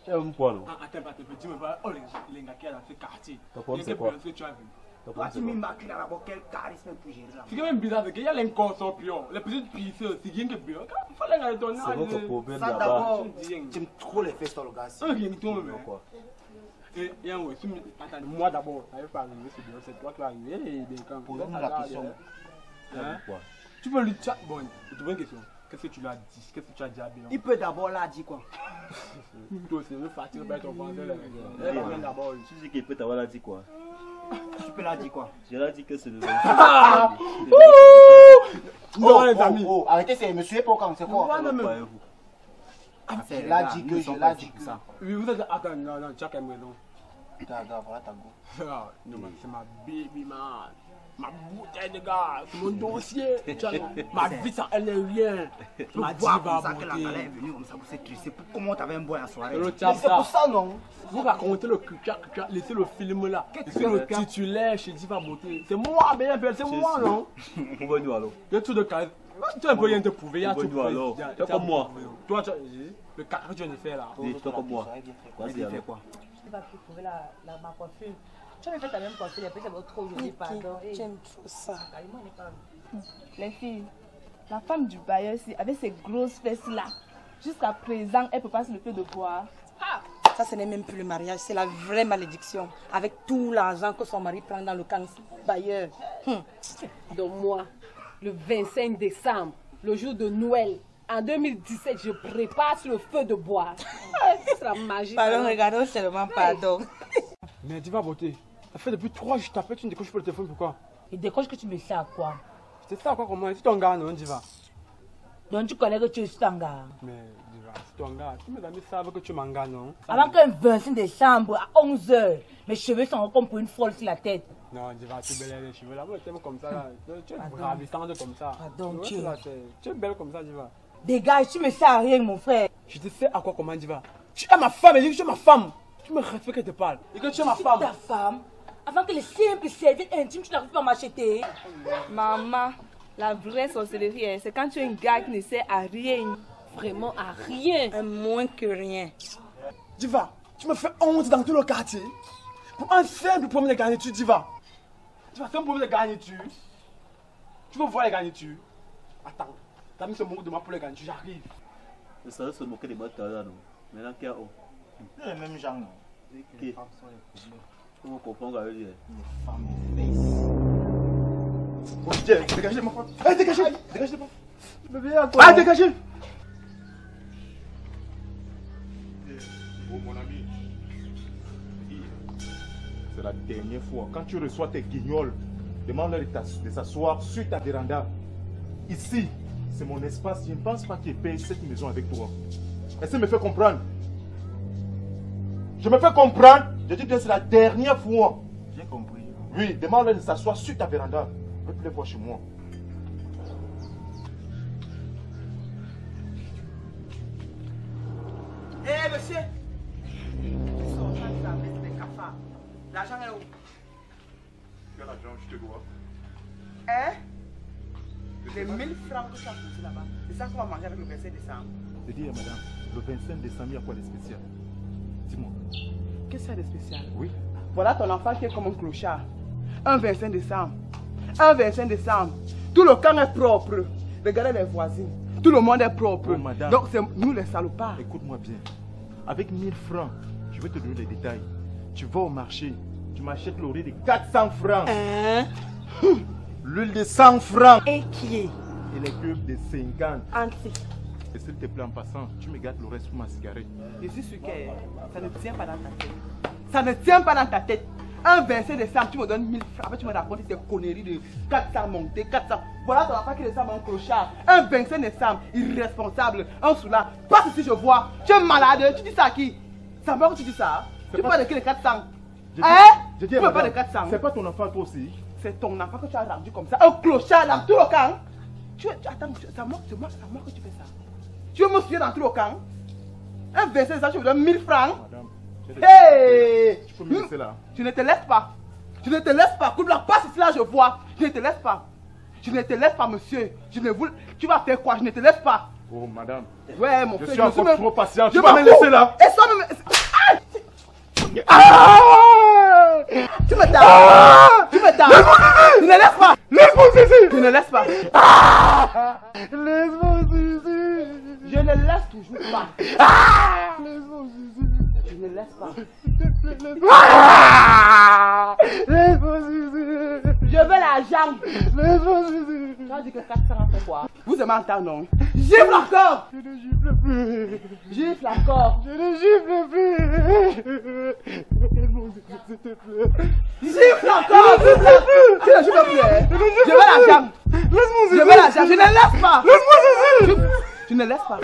C'est un poil. Attends, dis-moi pas. Oh, les gars qui sont dans ce quartier. C'est quoi? Que tu as vu. Tu m'as marqué là-bas, quel charisme pour gérer là. C'est quand même bizarre, c'est qu'il y a l'inconsorpion. Les petites pisseuses, c'est rien que bien. Il faut les donner. C'est votre problème Ça là-bas. d'abord, j'aime trop les fesses dans le gars. Rien que toi, mais. Et oui, attends, moi d'abord, ça ne va pas arriver, c'est toi qui vas arriver. Pose-nous la question. Tu peux lui chat, bon, je te pose une question. Qu'est-ce que tu lui as dit? Qu'est-ce que tu as dit à Béon? Il peut d'abord là dire quoi? Toi aussi, le fatigué, ton vendeur. D'abord, tu dis qu'il peut t'avoir là dit quoi? Tu peux la dire quoi? Je l'ai dit que c'est le. Non, les amis. Arrêtez, c'est monsieur Pocan, c'est quoi? C'est là dit que je l'ai dit que ça. Oui, vous êtes. Attends, non, tu as qu'à me dire. Voilà ta go. Non, c'est ma baby man. Ma bouteille de gars, mon dossier. Ma vie, ça, elle est rien. Ma diva beauté. Elle est venue comme ça pour se trisser. Comment t'avais un boy en soirée? C'est pour ça, non? Vous racontez le cuca, laissez le film là. Laissez le titulaire chez Diva Beauté. C'est moi, bien, c'est moi, non? On va nous alors. Il y a tout de cas. Tu as un peu rien te prouver. Il y a tout alors. Tu es comme moi. Toi, le carré que tu viens de faire là. Oui, tu es comme moi. Vas-y, fais quoi? Tu vas plus trouver ma coiffure. Tu avais fait ta même coiffure, les petits, ça va trop joli, pardon. J'aime trop ça. Les filles, la femme du bailleur ici, avec ses grosses fesses là, jusqu'à présent, elle peut pas se le faire de boire. Ça, ce n'est même plus le mariage, c'est la vraie malédiction. Avec tout l'argent que son mari prend dans le camp bailleur. Donc moi, le 25 décembre, le jour de Noël, en 2017, je prépare sur le feu de bois. Ce sera magique. Pardon, regardons seulement, pardon. Mais Diva Beauté, ça fait depuis 3 jours que je t'appelle, tu ne décroches pas le téléphone, pourquoi? Il décroche que tu me sais à quoi? C'est ça à quoi comment? C'est ton gars, non, Diva? Donc tu connais que tu es ton gars? Mais Diva, c'est ton gars. Tous mes amis savent que tu m'en gars, non? Avant qu'un 25 décembre à 11h, mes cheveux sont comme pour une folle sur la tête. Non, Diva, tu es belle les cheveux là. Moi, je t'aime comme ça là. Tu es ravissante comme ça. Pardon, tu es belle comme ça, Diva. Dégage, tu me sais à rien, mon frère. Je te sais à quoi comment, Diva? Tu es ma femme, elle dit que tu es ma femme. Tu me respectes que je te parle. Et que tu es ma femme. Ta femme? Avant que les simples serviettes intimes, tu n'arrives pas à m'acheter. Maman, la vraie sorcellerie, c'est quand tu es un gars qui ne sait à rien. Vraiment à rien. Moins que rien. Diva, tu me fais honte dans tout le quartier. Pour un simple problème de garniture, Diva. Diva, c'est un problème de garniture. Tu veux voir les garnitures? Attends, t'as mis ce mot de moi pour les garnitures, j'arrive. Mais ça se moquer des bâtards là, non? Maintenant qu'il y a où? Les mêmes gens, non? Les femmes sont les problèmes. Comment comprendre avec lui? Les femmes, oh, tiens, dégagez mon pote. Allez, dégagez, dégagez mon pote. Je me viens à toi. Allez, dégagez. Oh mon ami, c'est la dernière fois. Quand tu reçois tes guignols, demande-leur de s'asseoir sur ta véranda. Ici, c'est mon espace. Je ne pense pas qu'ils payent cette maison avec toi. Essaye de me faire comprendre. Je me fais comprendre. Je dis bien c'est la dernière fois. J'ai compris. Oui, demande-leur de s'asseoir sur ta véranda. Je ne peux plus les voir chez moi. Hé, monsieur. L'argent est où? Quel argent je te dois? Hein? Les 1000 francs que tu as posés là-bas, c'est ça qu'on va manger avec le 25 décembre. Je dis, madame, le 25 décembre, il y a quoi de spécial? Dis-moi. Qu'est-ce qu'il y a de spécial? Oui. Voilà ton enfant qui est comme un clochard. Un 25 décembre. Un 25 décembre. Tout le camp est propre. Regardez les voisins. Tout le monde est propre. Oh, madame. Donc c'est nous les salopards. Écoute-moi bien. Avec 1000 francs, je vais te donner les détails. Tu vas au marché, tu m'achètes le riz de 400 francs. Hein? L'huile de 100 francs. Et qui est? Et les cubes de 50. Antique. Et s'il te plaît, en passant, tu me gardes le reste pour ma cigarette. Je suis sûr que ça ne tient pas dans ta tête. Ça ne tient pas dans ta tête. Un 25 décembre, tu me donnes 1000 francs. Après, tu me racontes ces conneries de 400 montées, 400. Voilà ton enfant qui ressemble à un clochard. Un 25 décembre, irresponsable, un soulard. Passe ici, je vois. Tu es malade. Tu dis ça à qui? Ça va que tu dis ça? Tu parles de qui les 400? Hein? Je dis tu à parles de madame, 400? c'est pas ton enfant toi aussi? C'est ton enfant que tu as rendu comme ça. Un clochard dans tout le camp. Attends, c'est moi que tu fais ça. Tu veux me suivre dans tout le camp? Un 25 décembre, tu me donnes 1000 francs. Madame, hey! Tu peux me laisser là. Je ne te laisse pas. Je ne te laisse pas. Coupe la passe ici là, je vois. Je ne te laisse pas. Je ne te laisse pas, monsieur. Je ne vous... Tu vas faire quoi? Je ne te laisse pas. Oh, madame. Ouais, mon frère. Je suis encore même... trop patient. Tu vas me laisser là. Et ça me... Ah! Tu me tapes. Tu me tapes. Je ne laisse pas. Laisse-moi ici. Je ne laisse pas. Laisse-moi ici. Je ne laisse toujours pas. Laisse-moi ici. Je ne laisse pas. Laisse-moi ici. Je veux l'argent. Laisse-moi ici. Tu as dit que 400 pour quoi? Vous aimez entendre, non? Gifle encore. Je ne gifle plus. Gifle encore. Je ne gifle plus. Laisse-moi ici, s'il te plaît. Gifle encore. Tu ne gifles plus. Je veux l'argent. Laisse-moi ici. Je veux l'argent. Je ne laisse pas. Laisse-moi ici. Je ne laisse pas.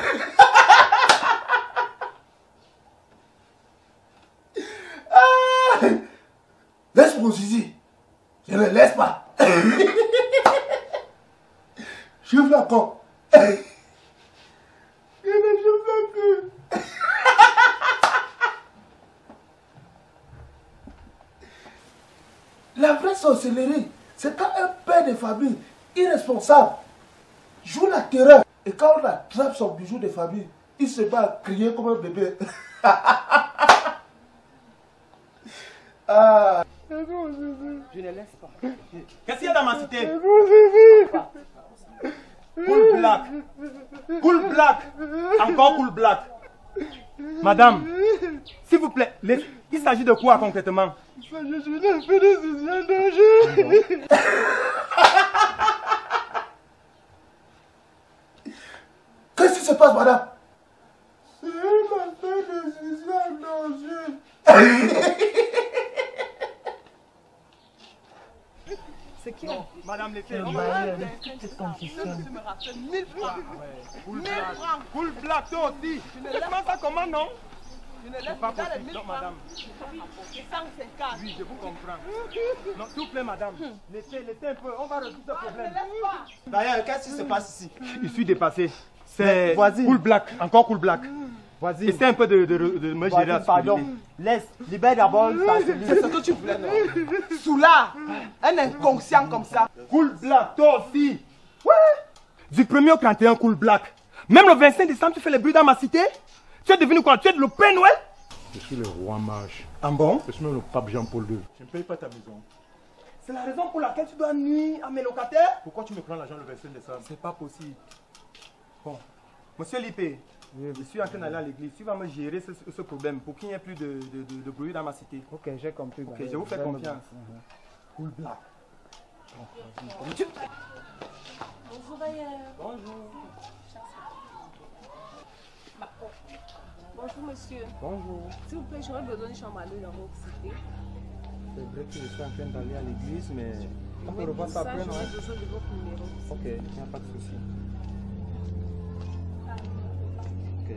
Laisse-moi ici. Je ne laisse pas. La vraie sorcellerie, c'est quand un père de famille irresponsable joue la terreur. Et quand on attrape son bijou de famille, il se bat à crier comme un bébé. Ah. Je ne laisse pas. Qu'est-ce qu'il y a dans ma cité? Cool black. Cool black. Encore cool black. Madame, s'il vous plaît, il s'agit de quoi concrètement? Je suis dans une danger. Qu'est-ce qui se passe, madame? C'est ma décision en danger. C'est qui? Non, madame l'été. Le bailleur de toutes ces conditions. Je me rappelle 1000 francs. Cool black. Cool black, toi aussi. Comment ça, comment non? Je ne laisse pas possible. Non, madame. Oui, je vous comprends. Non, s'il vous plaît, madame. Laissez un peu. On va résoudre ce problème. D'ailleurs, qu'est-ce qui se passe ici? Je suis dépassé. C'est cool black. Encore cool black. Vas-y. Essaie un peu de me gérer à ce pardon. Laisse, libère d'abord ça. C'est ce que tu voulais, non? Soula, un inconscient comme ça. Cool black, toi aussi. Ouais. Du 1er au 31, cool black. Même le 25 décembre, tu fais les bruits dans ma cité? Tu es devenu quoi? Tu es le Père Noël? Je suis le roi mage. Ah bon? Je suis même le pape Jean-Paul II. Je ne paye pas ta maison. C'est la raison pour laquelle tu dois nuire à mes locataires? Pourquoi tu me prends l'argent le 25 décembre? C'est pas possible. Bon, monsieur Lippé, je suis en train d'aller à l'église. Tu vas me gérer ce problème pour qu'il n'y ait plus de bruit dans ma cité. Ok, j'ai compris. Ok, je vous fais confiance. Cool black. Bonjour d'ailleurs. Bonjour. Bonjour monsieur. Bonjour. S'il vous plaît, j'aurais besoin d'une chambre à l'eau dans votre cité. C'est vrai que je suis en train d'aller à l'église, mais on peut revoir ça après, non? J'aurais besoin de votre numéro. Ok, il n'y a pas de souci. Ok,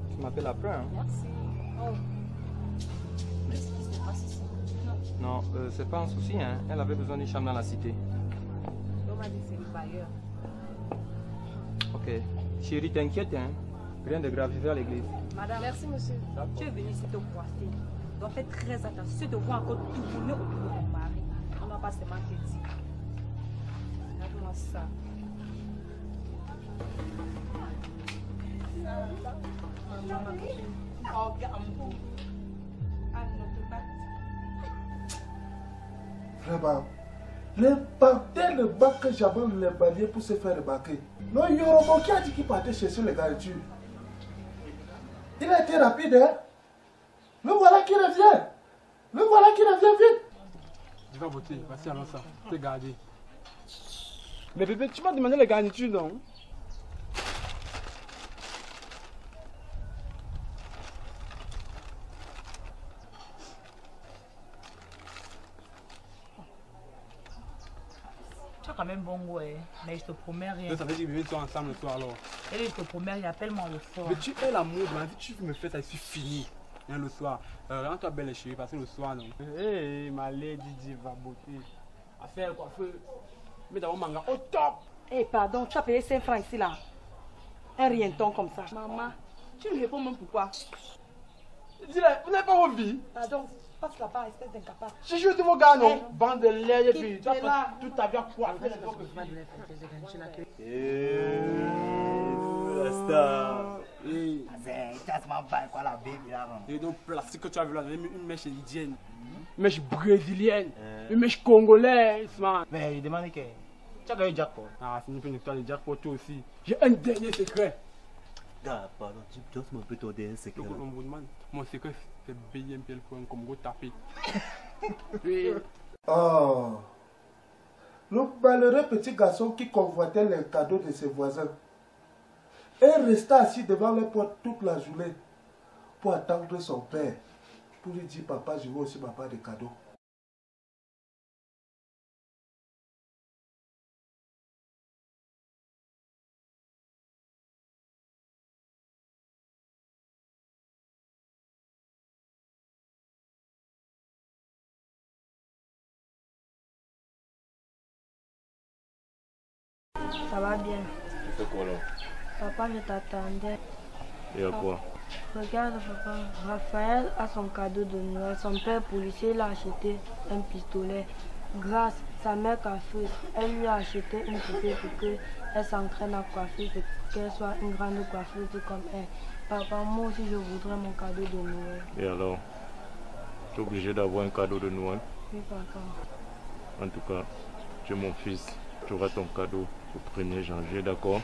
tu m'appelles après, hein? Merci. Oh. Qu'est-ce qui se passe ici? Non, c'est pas un souci, hein. Elle avait besoin d'une chambre dans la cité. On m'a dit que c'est le bailleur. Ok. Chérie, t'inquiète, hein. Rien de grave, je vais à l'église. Madame, merci monsieur. Tu es venu ici te coiffer. Donc fais très attention. Si tu te vois encore tourner autour de mon mari, on ne va pas seulement te dire. Regarde-moi ça. Vraiment, les partenaires de banque que j'abonne les baliers pour se faire remarquer. Non, Yorobo qui a dit qu'il partait chercher les garnitures. Il a été rapide, hein? Le voilà qui revient. Le voilà qui revient vite. Je vais voter, voici alors ça. Je peux garder. Mais bébé, tu m'as demandé les garnitures, non? Tu as quand même bon goût, hein? Mais je te promets rien. Ça veut dire que nous sommes ensemble le soir alors. Et je te promets rien, appelle-moi le soir. Mais tu es l'amour, si tu me fais ça, c'est fini. Hein, le soir. Rends-toi belle chérie, parce que le soir, non. Hé, ma lady diva beauté. Affaire coiffeur. Mais d'abord manga au top. Eh, pardon, tu as payé 5 francs ici là. Un rienton comme ça. Maman, tu me réponds même pourquoi? Dis-le, vous n'avez pas vos vies. Pardon, passe là-bas, espèce d'incapable. Je joue de vos gars, non? Eh, Bande de lait, et puis tu as là. tout ta vie à quoi? Et donc, plastique que tu as vu là, une mèche indienne, une mèche brésilienne, une mèche congolaise, man. Mais il demande que. Tu as gagné jackpot. Ah, c'est une histoire de jackpot toi aussi. J'ai un dernier secret. Gars, pardon, tu me peux te donner un secret. Mon secret, c'est BMP pour un Congo tapé. Oh. Le malheureux petit garçon qui convoitait les cadeaux de ses voisins et resta assis devant les portes toute la journée pour attendre son père, pour lui dire papa, je veux aussi ma part de cadeaux. Ça va bien. Tu fais quoi là? Papa, je t'attendais. Et à quoi? Regarde, papa. Raphaël a son cadeau de Noël. Son père policier l'a acheté un pistolet. Grâce, sa mère coiffeuse, elle lui a acheté une poupée pour qu'elle s'entraîne à coiffeuse et qu'elle soit une grande coiffeuse comme elle. Papa, moi aussi je voudrais mon cadeau de Noël. Et alors, tu es obligé d'avoir un cadeau de Noël? Oui, papa. En tout cas, tu es mon fils, tu auras ton cadeau au 1er janvier, d'accord?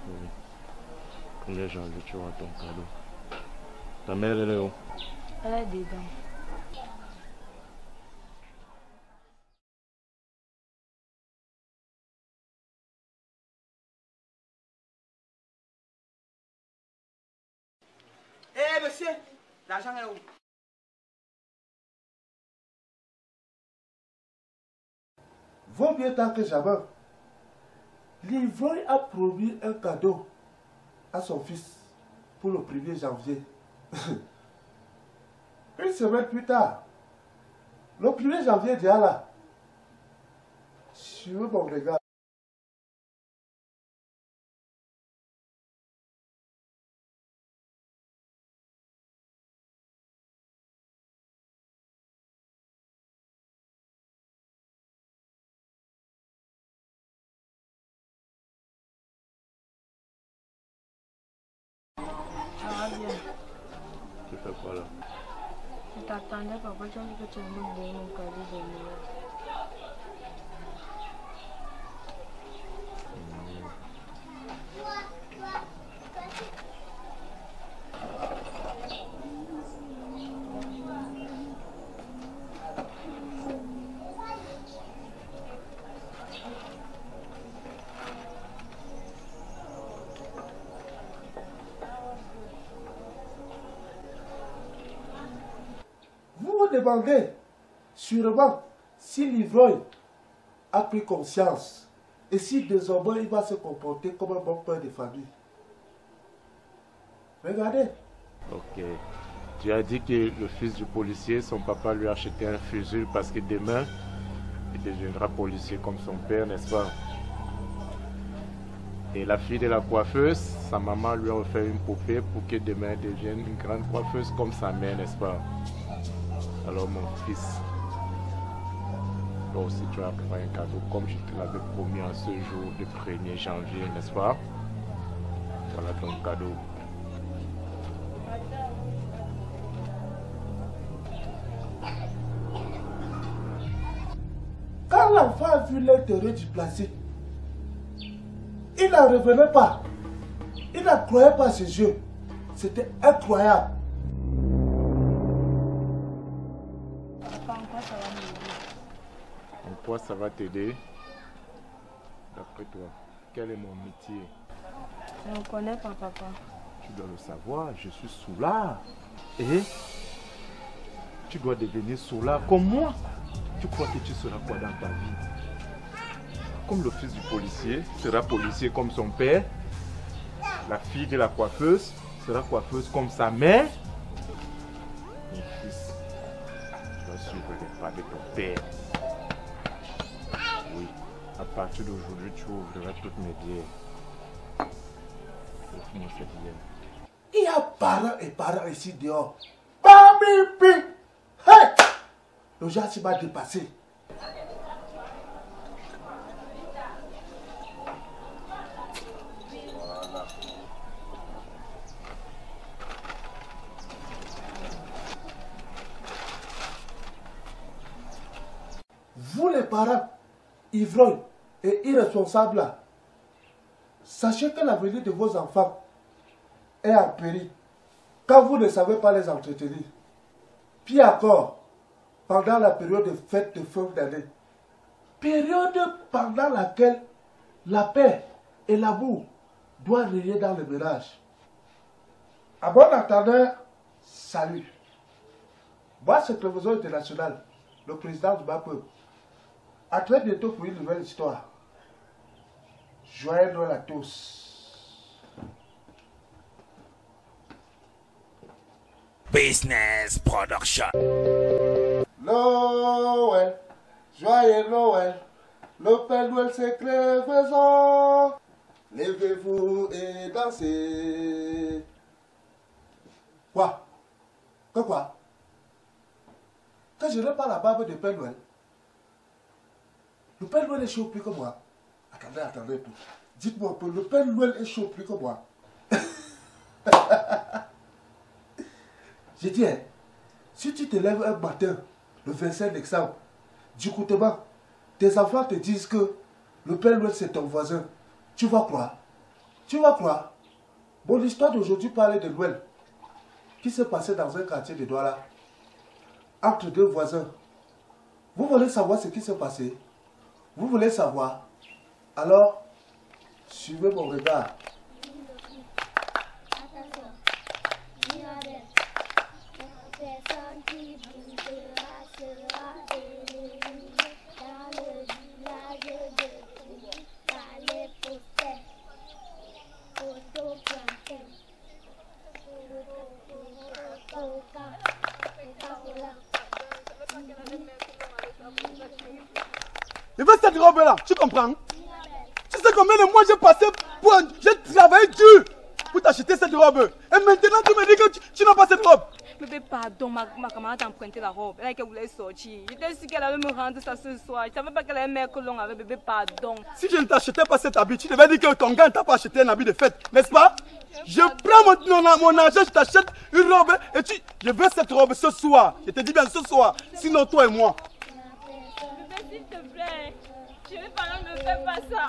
Oui. 1er janvier, tu auras ton cadeau. Ta mère, elle est où? Elle est dedans. Eh monsieur, l'argent est où? Vaut mieux tant que jamais. L'ivrogne a promis un cadeau à son fils pour le 1er janvier. Une semaine plus tard, le 1er janvier déjà là, je veux mon regard. Tu fais quoi là? Je t'attendais, papa, tu as dit que tu allais me donner mon cadeau de Noël. Vous vous demandez sûrement si l'ivrogne a pris conscience et si désormais il va se comporter comme un bon père de famille. Regardez. Ok. Tu as dit que le fils du policier, son papa lui a acheté un fusil parce que demain, il deviendra policier comme son père, n'est-ce pas? Et la fille de la coiffeuse, sa maman lui a offert une poupée pour que demain elle devienne une grande coiffeuse comme sa mère, n'est-ce pas? Alors mon fils, toi aussi tu as pris un cadeau comme je te l'avais promis en ce jour de 1er janvier, n'est-ce pas? Voilà ton cadeau. Quand l'enfant a vu l'intérêt du plastique, il n'en revenait pas. Il n'en croyait pas à ses yeux. C'était incroyable. En quoi ça va t'aider? D'après toi, quel est mon métier? Je ne connais pas, papa. Tu dois le savoir, je suis soulard. Et tu dois devenir soulard comme moi. Tu crois que tu seras quoi dans ta vie? Comme le fils du policier sera policier comme son père, la fille de la coiffeuse sera coiffeuse comme sa mère. Mon fils, tu vas suivre les pas de ton père. Oui, à partir d'aujourd'hui, tu ouvriras toutes mes bières. Ouvre-moi cette bière. Il y a parents et parents ici dehors. Bam, hey! Le gars s'est pas dépassé. Voilà. Vous les parents, ivrognes et irresponsables, là, sachez que l'avenir de vos enfants est en péril quand vous ne savez pas les entretenir. Puis encore, pendant la période de fête de fin d'année, période pendant laquelle la paix et l'amour doivent régner dans le ménage. À bon entendeur, salut. Moi, c'est Télévision Internationale, le président du Bas-Peuple. À très bientôt pour une nouvelle histoire. Joyeux Noël à tous. Business Production. Noël, joyeux Noël, le Père Noël c'est crevaison. Levez-vous et dansez. Quoi? Que quoi? Que je n'ai pas la barbe de Père Noël? Le Père Noël est chaud plus que moi. Attendez, attendez tout. Dites-moi un peu, le Père Noël est chaud plus que moi. J'ai dit, hein, si tu te lèves un matin, le 25 décembre, du coup, tes enfants te disent que le Père Noël c'est ton voisin, tu vas croire? Tu vas croire? Bon, l'histoire d'aujourd'hui parlait de Noël, qui s'est passé dans un quartier de Douala, entre deux voisins. Vous voulez savoir ce qui s'est passé? Vous voulez savoir? Alors, suivez mon regard. Je veux cette robe-là, tu comprends? Tu sais combien de mois j'ai passé pour... J'ai travaillé dur pour t'acheter cette robe. Et maintenant tu me dis que tu n'as pas cette robe. Bébé, pardon, ma camarade a emprunté la robe. Elle a dit qu'elle voulait sortir. J'étais sûre qu'elle allait me rendre ça ce soir. Je ne savais pas qu'elle allait mettre long avec bébé, pardon. Si je ne t'achetais pas cet habit, tu devais dire que ton gars ne t'a pas acheté un habit de fête, n'est-ce pas? Je prends mon argent, je t'achète une robe et je veux cette robe ce soir. Je te dis bien ce soir, sinon toi et moi. Bébé, s'il te plaît, je vais pas, ne fais pas ça.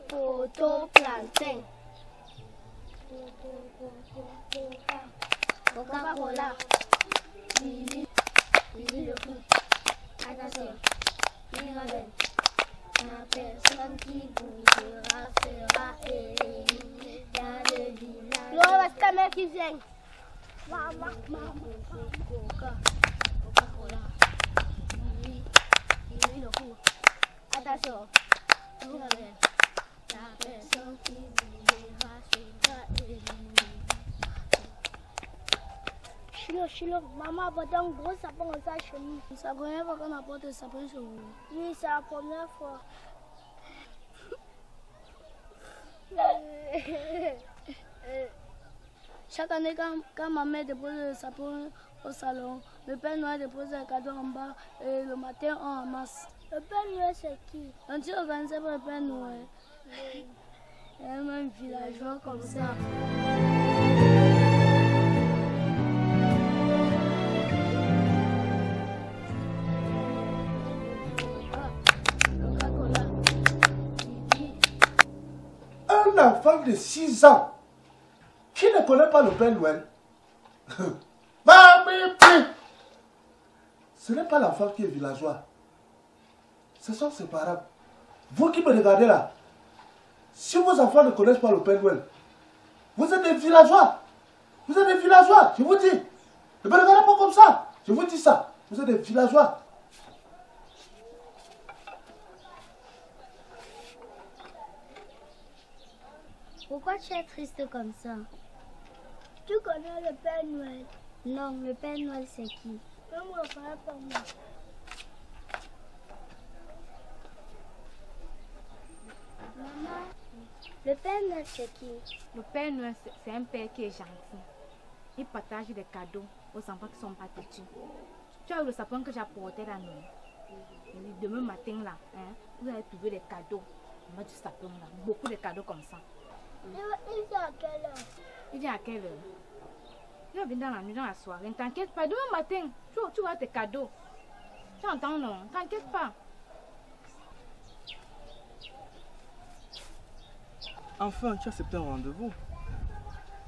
Photo plantain. Coca-Cola. Lily le foot. Attention. Mirabelle. La personne qui bougera sera éliminée. Il y a le village. Non, parce que ta mère qui vient. Maman. Coca-Cola. Lily le foot. Attention. Mirabelle. La personne qui bougera sera éliminée. Chilo, maman apporte un gros sapin comme ça chez nous. C'est la première fois qu'on apporte un sapin chez vous. Oui, c'est la première fois. Chaque année, quand ma mère dépose le sapin au salon, le Père Noël dépose les cadeaux en bas et le matin on ramasse. Le Père Noël c'est qui? On dit organisé par le Père Noël. Il y a même un villageois comme ça. Un enfant de 6 ans qui ne connaît pas le Père Noël. Ce n'est pas l'enfant qui est villageois. Ce sont ses parents. Vous qui me regardez là, si vos enfants ne connaissent pas le Père Noël, vous êtes des villageois. Vous êtes des villageois, je vous dis. Ne me regardez pas comme ça. Je vous dis ça. Vous êtes des villageois. Pourquoi tu es triste comme ça? Tu connais le Père Noël? Non, le Père Noël c'est qui? Je ne me rappelle pas moi. Maman, le Père Noël c'est qui? Le Père Noël, c'est un père qui est gentil. Il partage des cadeaux aux enfants qui ne sont pas têtus. Tu as vu le sapin que j'ai apporté là, non? Demain matin là, hein, vous allez trouver des cadeaux. On va du sapin là, beaucoup de cadeaux comme ça. Il vient à quelle heure? Il vient à quelle heure? Il va venir dans la nuit, dans la soirée. Ne t'inquiète pas, demain matin, tu vois tes cadeaux. Tu entends, non? Ne t'inquiète pas. Enfin, tu as accepté un rendez-vous.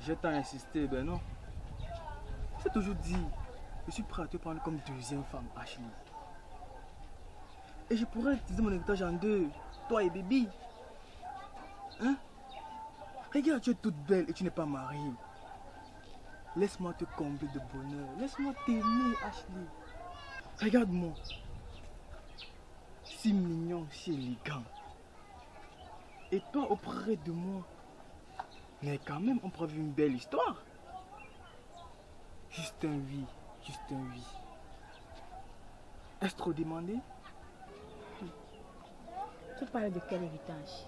J'ai tant insisté, ben non. J'ai toujours dit, je suis prêt à te prendre comme deuxième femme, Ashley. Et je pourrais diviser mon héritage en deux, toi et Baby. Hein? Regarde, tu es toute belle et tu n'es pas mariée. Laisse-moi te combler de bonheur. Laisse-moi t'aimer, Ashley. Regarde-moi. Si mignon, si élégant. Et toi auprès de moi. Mais quand même, on pourrait vivre une belle histoire. Juste un oui, juste un oui. Est-ce trop demandé? Tu parles de quel héritage?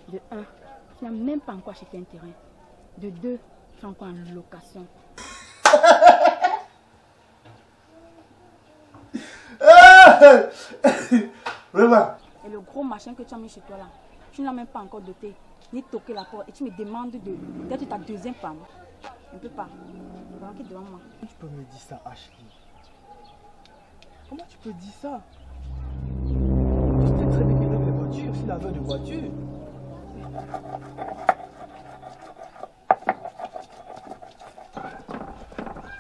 De 1, tu n'as même pas encore acheté un terrain. De 2, tu es encore en location. Vraiment. Et le gros machin que tu as mis chez toi là, tu ne l'as même pas encore doté, ni toqué la porte. Et tu me demandes d'être ta deuxième femme. Je ne peux pas. Voilà qui est devant moi. Tu peux me dire ça, Ashley? Comment tu peux dire ça? Tu sais très bien qu'il y a des voitures, c'est laveur de voitures.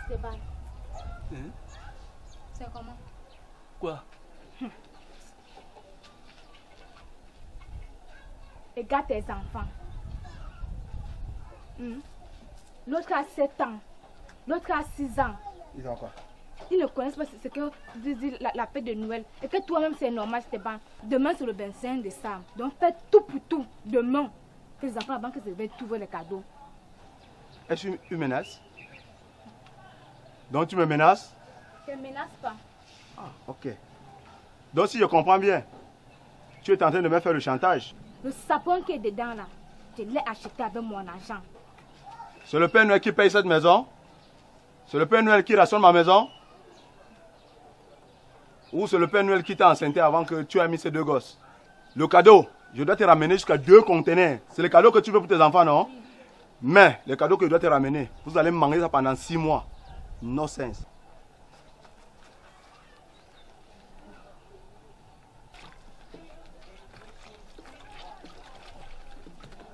Stéphane. C'est comment? Quoi? Regarde tes enfants. L'autre a 7 ans. L'autre a 6 ans. Ils ont quoi? Ils ne connaissent pas ce que dit la fête de Noël. Et que toi-même, c'est normal, Stéphane. Demain, c'est le 25 décembre. Donc, fais tout pour tout. Demain, que les enfants avant que se veulent tout voir les cadeaux. Est-ce une menace? Donc, tu me menaces? Je ne menace pas. Ah, ok. Donc, si je comprends bien, tu es en train de me faire le chantage. Le sapin qui est dedans, là, je l'ai acheté avec mon argent. C'est le Père Noël qui paye cette maison? C'est le Père Noël qui rationne ma maison? Ou c'est le Père Noël qui t'a enceinté avant que tu aies mis ces 2 gosses? Le cadeau, je dois te ramener jusqu'à 2 conteneurs. C'est le cadeau que tu veux pour tes enfants, non? Mais le cadeau que je dois te ramener, vous allez me manger ça pendant 6 mois. No sense.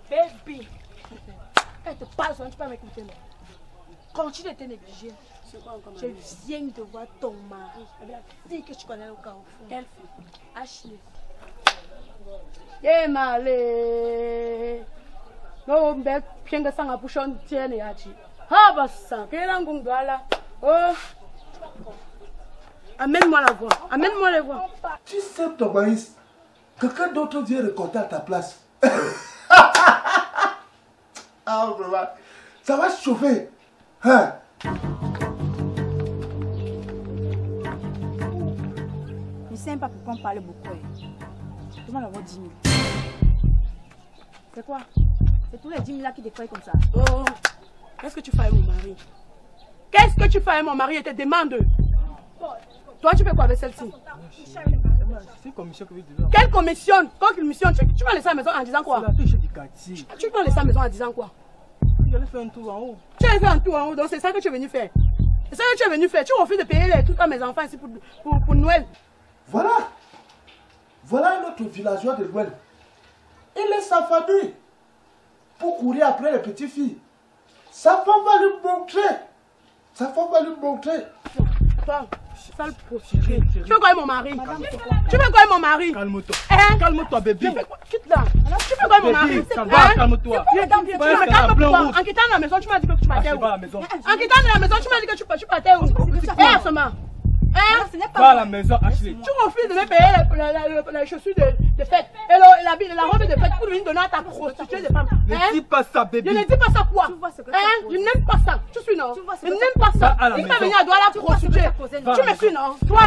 Baby, elle te parle, tu peux pas m'écouter, non? Continue de te négliger. Je viens de voir ton mari, la fille que tu connais au Carrefour. Quelle fille? Ashley. Eh, malé. Non, mais bien que ça m'a poussé en tienne et achi. Ah, bah ça, quel angle là? Oh. Amène-moi la voix. Amène-moi la voix. Tu sais, ton mari, quelqu'un d'autre vient récolter à ta place. Ah, vraiment. Ça va se chauffer. Hein? Je ne sais même pas pourquoi on parlait beaucoup. Comment l'avoir 10 000? C'est quoi? C'est tous les 10 000 là qui décollent comme ça. Oh, qu'est-ce que tu fais avec mon mari? Qu'est-ce que tu fais avec mon mari? Je te demande. Toi, tu fais quoi avec celle-ci? C'est une commission que vous devez. Quelle commission? Quelle commission? Tu vas laisser à la maison en disant quoi? C'est la touche du quartier. Tu vas laisser à la maison en disant quoi? J'allais faire un tour en haut. Tu allais faire un tour en haut, donc c'est ça que tu es venu faire. C'est ça que tu es venu faire. Tu refuses de payer les trucs à mes enfants ici pour Noël. Voilà. Voilà un autre villageois de Noël. Il est sa famille pour courir après les petites filles. Sa femme va lui montrer. Sa femme va lui montrer. Toi, sale prostituée. Tu fais quoi avec mon mari? Tu fais quoi avec mon mari? Calme-toi. Hein? Calme-toi, bébé. Quitte là. Tu fais quoi avec mon mari? Ça va, calme-toi. Tu me calmes pourquoi? En quittant la maison, tu m'as dit que tu partais où? En quittant la maison, tu m'as dit que tu partais où? Hein, Soma? Hein? Pas à la maison, Ashley. Tu refuses de me payer les chaussures de fête et la robe de fête pour venir donner à ta prostituée de femme. Ne dis pas ça, bébé. Je ne dis pas ça quoi? Hein? Je n'aime pas ça. Tu suis non? Je n'aime pas ça. Il va venir à doigt la prostituée. Tu me suis non? Toi,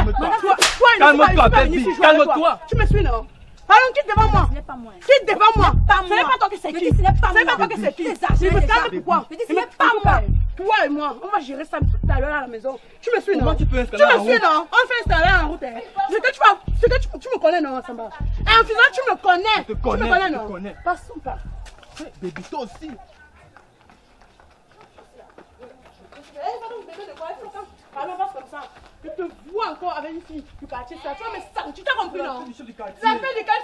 calme-toi, bébé. Calme-toi. Tu me suis non? Allons, quitte devant moi. Quitte devant moi. Ce n'est pas toi qui c'est qui. Ce n'est pas toi qui c'est qui. Je me calme pourquoi? Ce n'est pas moi. Toi et moi, on va gérer ça tout à l'heure à la maison. Tu me suis non? Tu me suis non? On fait installer en route. Ce que tu me connais non, Samba? En faisant, tu me connais. Tu me connais non? Passons pas. Bébé, toi aussi. Allons, passe comme ça. Je te vois encore avec une fille du quartier. Tu vas me sentir. Tu t'as compris, non? La fille du quel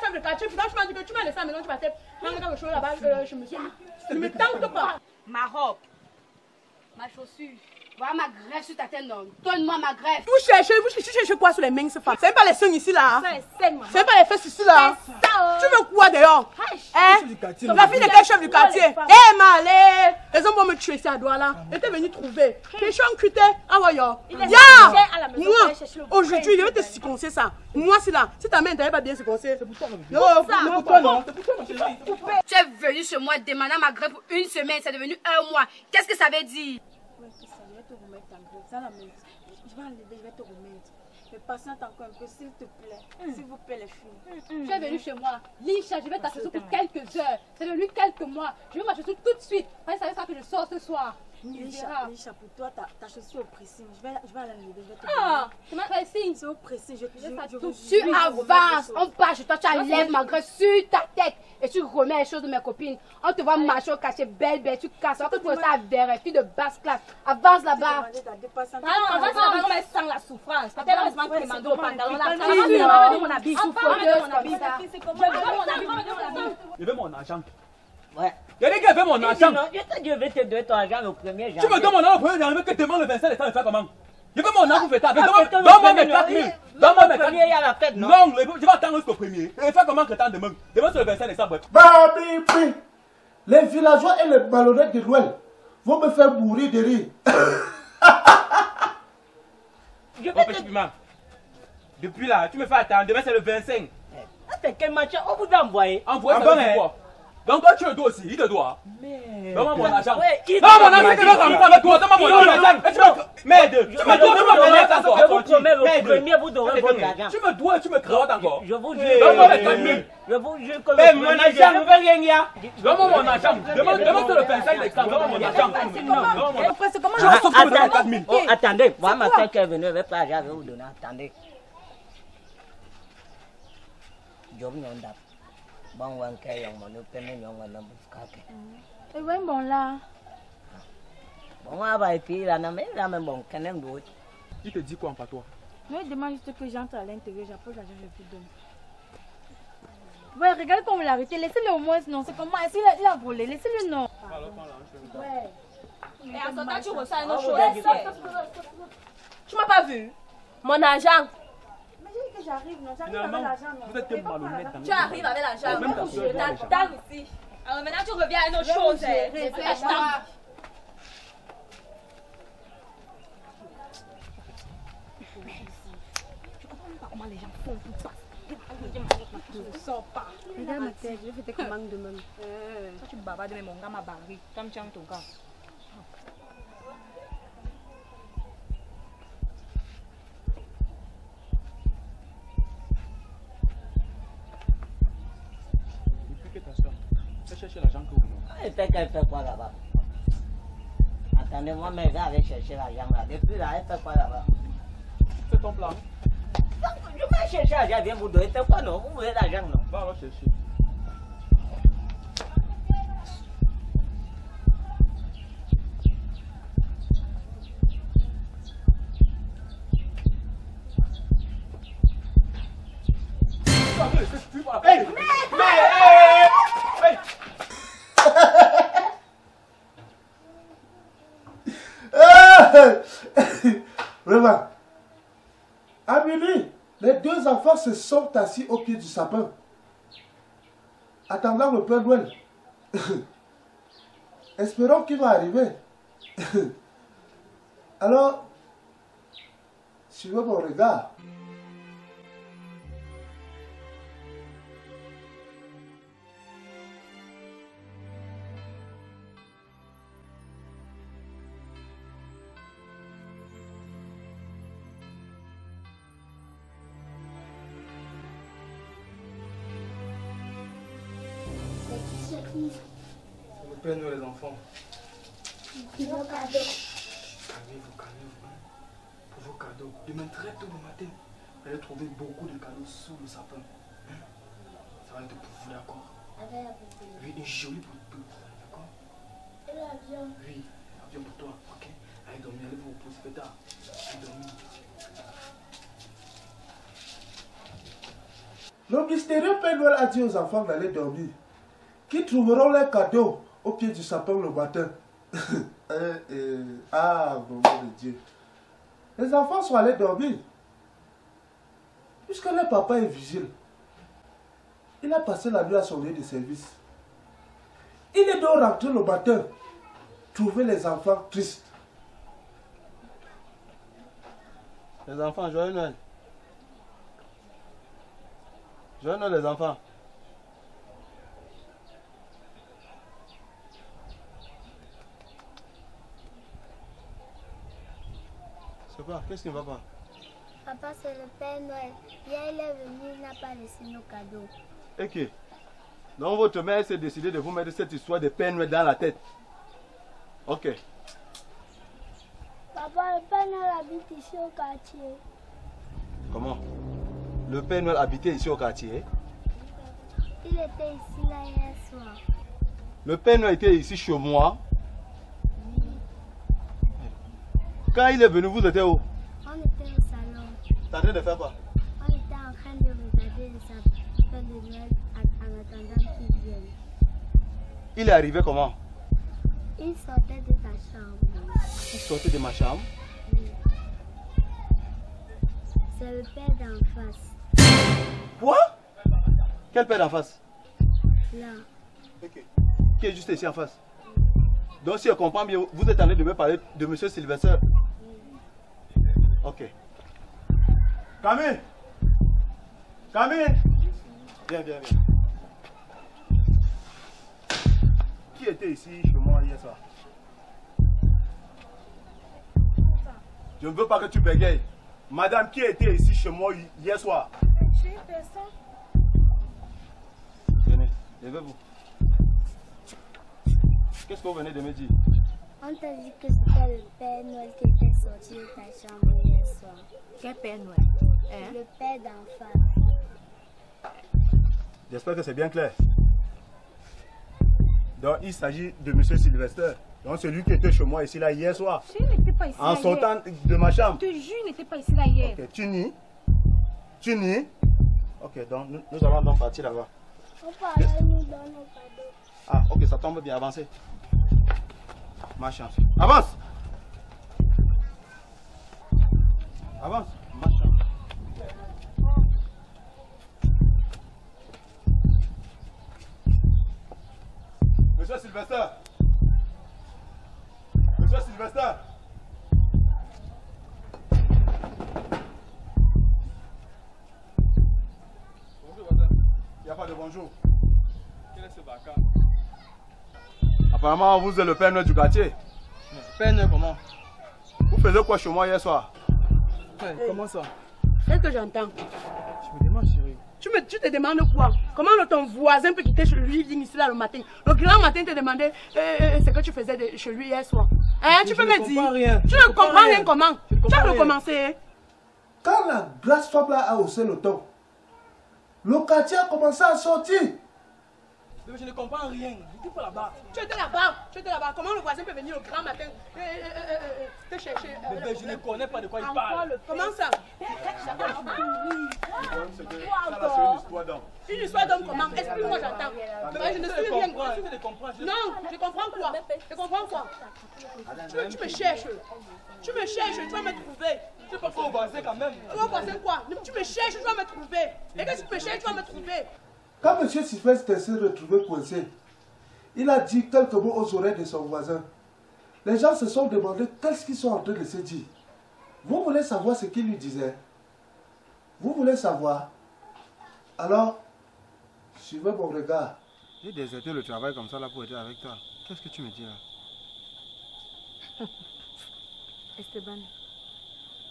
chef de quartier. Puis là, tu m'as dit que tu m'as laissé à la maison. Tu vas faire quelque chose là-bas. Je me suis. Ne me tente pas. Ma robe, ma chaussure. Voilà ma greffe sur ta tête, non. Donne-moi ma greffe. Vous cherchez quoi sur les mains, ce femme? C'est même pas les seins ici là. C'est même pas les fesses ici là. Tu veux quoi dehors? Hein? La fille de quel chef du quartier? Eh, malé! Les hommes vont me tuer ici à Douala. Ils étaient venus trouver. Question cuité. Ah, voyons. Moi, aujourd'hui, je vais te circonciser ça. Moi, c'est là. Si ta main n'avait pas bien circoncée, c'est pour toi. C'est pour toi, non? Tu es venu chez moi demander ma greffe pour une semaine. C'est devenu un mois. Qu'est-ce que ça veut dire? Je vais enlever, je vais te remettre. Mais patiente encore un peu, s'il te plaît. S'il vous plaît, les filles. Tu es venu chez moi. Lisha, je vais t'acheter pour quelques heures. C'est devenu quelques mois. Je vais m'acheter tout de suite. C'est ça que je sors ce soir. Lisha, pour toi, ta chaussure au pressing. Je vais aller l'enlever. Ah, tu m'as pressing. C'est au pressing. Tu avances, on part chez toi, tu enlèves ma graisse sur ta tête et tu remets les choses de mes copines. On te voit marcher au cachet, belle, tu casses. On te trouve ça vers fille de basse classe. Avance là-bas. Avance là-bas, on met sans la souffrance. Je veux mon argent. Ouais. Il y a des gars qui veulent mon argent. Je vais te donner ton argent le 1er janvier. Tu me donnes mon argent le 1er janvier, que demain le 27 décembre, faire comment? Je veux mon argent pour fêter. Donne-moi mes 4 000. Donne-moi mes 4 000. Il y a la fête, non? Non, je vais attendre jusqu'au 1er. Et faire comment que t'attends demain? Demain c'est le 27 décembre. Babi, les villageois et les ballonnettes de Noël vont me faire mourir de rire. Depuis là, tu me fais attendre. Demain c'est le 25. C'est quel match on vous a envoyé? Envoyé, ça veut quoi? Donc toi tu le dois aussi, il te doit. Donne-moi mon argent. Ouais, non, mon argent, c'est avec toi. Donne-moi mon argent. Merde. Tu me dois, tu me cravates encore. Je vous promets, le premier vous donnerez votre argent. Tu me dois, tu me cravates encore. Je vous jure. Donne-moi les 4 000. Je vous jure que le mon argent, ne veux rien dire. Donne-moi mon argent. Demain c'est le 25 décembre. Donne-moi mon argent. Attendez, moi ma soeur qui est venue avec l'argent, je vais vous donner. Attendez. Job non dap. Bon, on kay yang mon paiement yang on a buscake. Et ouais, bon là. Bon, on va puis là, mais là même bon, quand même d'autres. Il te dit quoi en patois? Moi, je demande juste que j'entre à l'intérieur, j'approche l'argent, je plus donne. Ouais, regarde comment il a arrêté, laissez-le au moins, non, c'est comment, il a volé, laissez-le non. Ouais. Et en ce temps, tu ressens une autre chose. Tu m'as pas vu? Mon argent. Que j'arrive, non, j'arrive avec l'argent, non. Vous êtes que malhonnête. Tu arrives avec l'argent. Je t'attends ici. Alors maintenant, tu reviens à une autre chose. Je comprends même pas comment les gens font tout ça. Je sors pas. Regarde ma tête, je vais faire tes commandes demain. Toi, tu bavardes, mais mon gars m'a barré. Toi, tu tiens ton gars. Chercher l'argent que vous Elle fait qu'elle fait quoi là-bas? Attendez, moi mes gars allaient chercher l'argent là. Depuis là, elle fait quoi là-bas? C'est ton plan. Je vais chercher l'argent, viens vous donner. C'est quoi non? Vous voulez l'argent non? Va, on va chercher. Vraiment. À minuit, les deux enfants se sont assis au pied du sapin, attendant le Père Noël. Espérons qu'il va arriver. Alors, suivez mon regard. C'est le Père Noël, les enfants. Vos cadeaux. Calmez-vous. Pour vos cadeaux. Demain très tôt le matin, vous allez trouver beaucoup de cadeaux sous le sapin. Ça va être pour vous, d'accord? Oui, une jolie poupée, d'accord? Et l'avion? Oui, l'avion pour toi, ok? Allez dormir, allez vous reposer, c'est tard. Allez dormir. Le mystérieux Père Noël a dit aux enfants d'aller dormir, qui trouveront leurs cadeaux au pied du sapin le matin. Ah, mon Dieu. Les enfants sont allés dormir. Puisque leur papa est vigile, il a passé la nuit à son lieu de service. Il est donc rentré le matin, trouver les enfants tristes. Les enfants, joyeux Noël. Joyeux Noël, les enfants. C'est quoi? Qu'est-ce qui ne va pas? Papa, c'est le Père Noël. Hier, il est venu, il n'a pas laissé nos cadeaux. Ok. Donc votre mère s'est décidée de vous mettre cette histoire de Père Noël dans la tête. Ok. Papa, le Père Noël habite ici au quartier. Comment? Le Père Noël habitait ici au quartier? Il était ici là hier soir. Le Père Noël était ici chez moi? Quand il est venu, vous étiez où? On était au salon. T'es en train de faire quoi? On était en train de regarder les sapins de Noël en attendant qu'ils viennent. Il est arrivé comment? Il sortait de ta chambre. Il sortait de ma chambre? C'est le père d'en face. Quoi? Quel père d'en face? Là. Qui est juste ici en face? Donc si je comprends bien, vous êtes en train de me parler de M. Sylvester. Ok. Camille! Camille! Viens, viens, viens. Qui était ici chez moi hier soir? Je ne veux pas que tu bégayes. Madame, qui était ici chez moi hier soir? Je suis personne. Venez, levez-vous. Qu'est-ce que vous venez de me dire? On t'a dit que c'était le Père Noël qui était sorti de ta chambre hier soir. Quel Père Noël? Le père d'en face. J'espère que c'est bien clair. Donc il s'agit de M. Sylvester. Donc c'est lui qui était chez moi ici là hier soir. Il n'était pas ici en là sortant hier. de ma chambre. Je te jure, il n'était pas ici là hier. Ok, tu nies? Tu nies? Ok, donc nous allons donc partir là-bas. On parlait nous donner nos cadeaux. Ah, ok, ça tombe bien, avancez. Ma chance. Avance! Avance, ma chance. Monsieur Sylvester! Monsieur Sylvester! Bonjour, madame. Il n'y a pas de bonjour. Quel est ce bacard? Apparemment, vous êtes le Père Noël du quartier. Père Noël, comment? Vous faisiez quoi chez moi hier soir? Ouais, comment ça? Qu'est-ce que j'entends? Je me demande, chérie. Tu te demandes quoi? Comment ton voisin peut quitter chez lui, venir ici là le matin? Le grand matin te demandait ce que tu faisais chez lui hier soir. Hein, tu peux me dire? Rien. Tu ne comprends rien comment? Tu as recommencé. Quand la grasse femme là a haussé le ton, le quartier a commencé à sortir. Mais je ne comprends rien. J'étais pas là-bas. Tu étais là-bas. Comment le voisin peut venir le grand matin te chercher? Bébé, je ne connais pas de quoi il Encore parle. Comment ça? Une histoire d'homme comment? Explique-moi, j'entends. Mais je ne suis rien. Non, je comprends quoi? Je comprends quoi? Tu me cherches. Tu vas me trouver. Tu peux pas au voisin quand même. Au voisin quoi? Tu me cherches, tu vas me trouver. Et que tu me cherches, tu vas me trouver. Quand M. Sylvester s'est retrouvé coincé, il a dit quelques mots aux oreilles de son voisin. Les gens se sont demandé qu'est-ce qu'ils sont en train de se dire. Vous voulez savoir ce qu'il lui disait? Vous voulez savoir? Alors, suivez mon regard. J'ai déserté le travail comme ça là pour être avec toi. Qu'est-ce que tu me dis là? Esteban,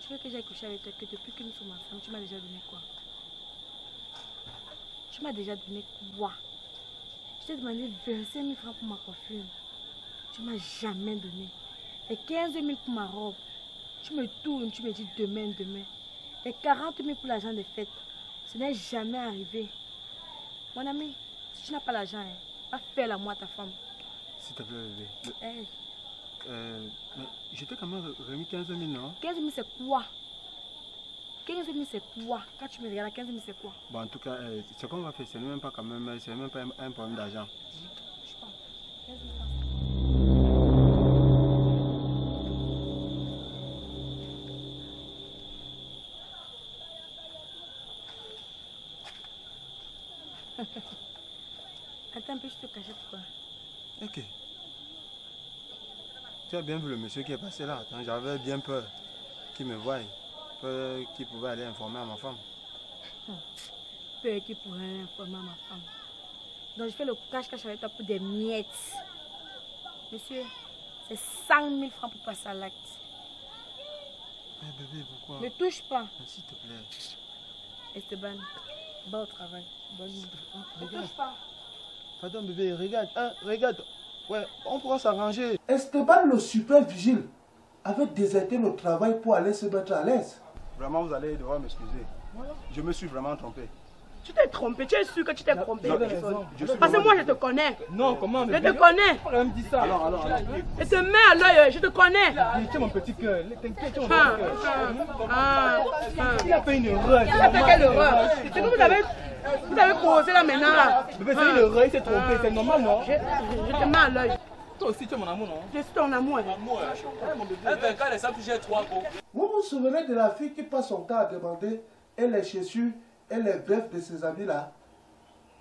tu veux que j'aille coucher avec toi que depuis que nous sommes ensemble, tu m'as déjà donné quoi? Tu m'as déjà donné quoi? Je t'ai demandé 25 000 francs pour ma coiffure. Tu m'as jamais donné. Et 15 000 pour ma robe. Tu me tournes, tu me dis demain. Et 40 000 pour l'argent des fêtes. Ce n'est jamais arrivé. Mon ami, si tu n'as pas l'argent, va faire la moi ta femme. S'il te plaît, bébé. Hey. Mais je t'ai quand même remis 15 000, non? 15 000 c'est quoi? 15 000 c'est quoi? Quand tu me regardes, 15 000 c'est quoi? Bon, en tout cas, ce qu'on va faire, c'est même pas quand même, c'est même pas un problème d'argent. Je pense. 15 000 Attends un peu, je te cache pourquoi. Ok. Tu as bien vu le monsieur qui est passé là. J'avais bien peur qu'il me voie. Peur qu'il pouvait aller informer à ma femme. Peur qu'il pourrait aller informer à ma femme. Donc je fais le cache-cache avec toi pour des miettes. Monsieur, c'est 100 000 francs pour passer à l'acte. Mais bébé, pourquoi? Ne touche pas. S'il te plaît. Esteban, va au travail. Bonne nuit. Ne touche pas. Pardon bébé, regarde. Regarde. Ouais, on pourra s'arranger. Esteban, le super vigile, avait déserté le travail pour aller se mettre à l'aise. Vraiment, vous allez devoir m'excuser. Je me suis vraiment trompé. Tu t'es trompé, tu es sûr que tu t'es trompé. Non, Parce que moi je te connais. Non, comment? Je te connais. On me dit ça. Alors. Et te mets à l'œil, je te connais. Tu es mon petit cœur. T'inquiète, mon petit cœur. Il a fait une erreur. Il a fait quelle erreur? C'est que vous avez causé là maintenant là. Bébé, c'est une erreur, il s'est trompé. C'est normal, non? Je te mets à l'œil. Toi aussi, tu es mon amour, non? Je suis ton amour. Vous vous souvenez de la fille qui passe son temps à demander et les chaussures et les brefs de ses amis là?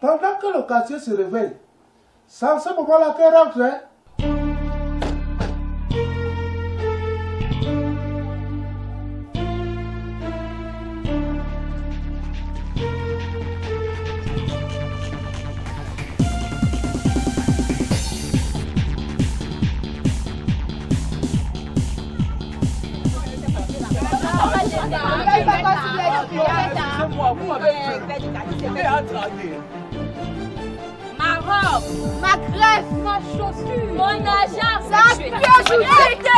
Pendant que le quartier se réveille, c'est à ce moment-là qu'elle rentre. Hein? Ma robe, ma greffe, ma chaussure, mon argent, ça a pu ajouter.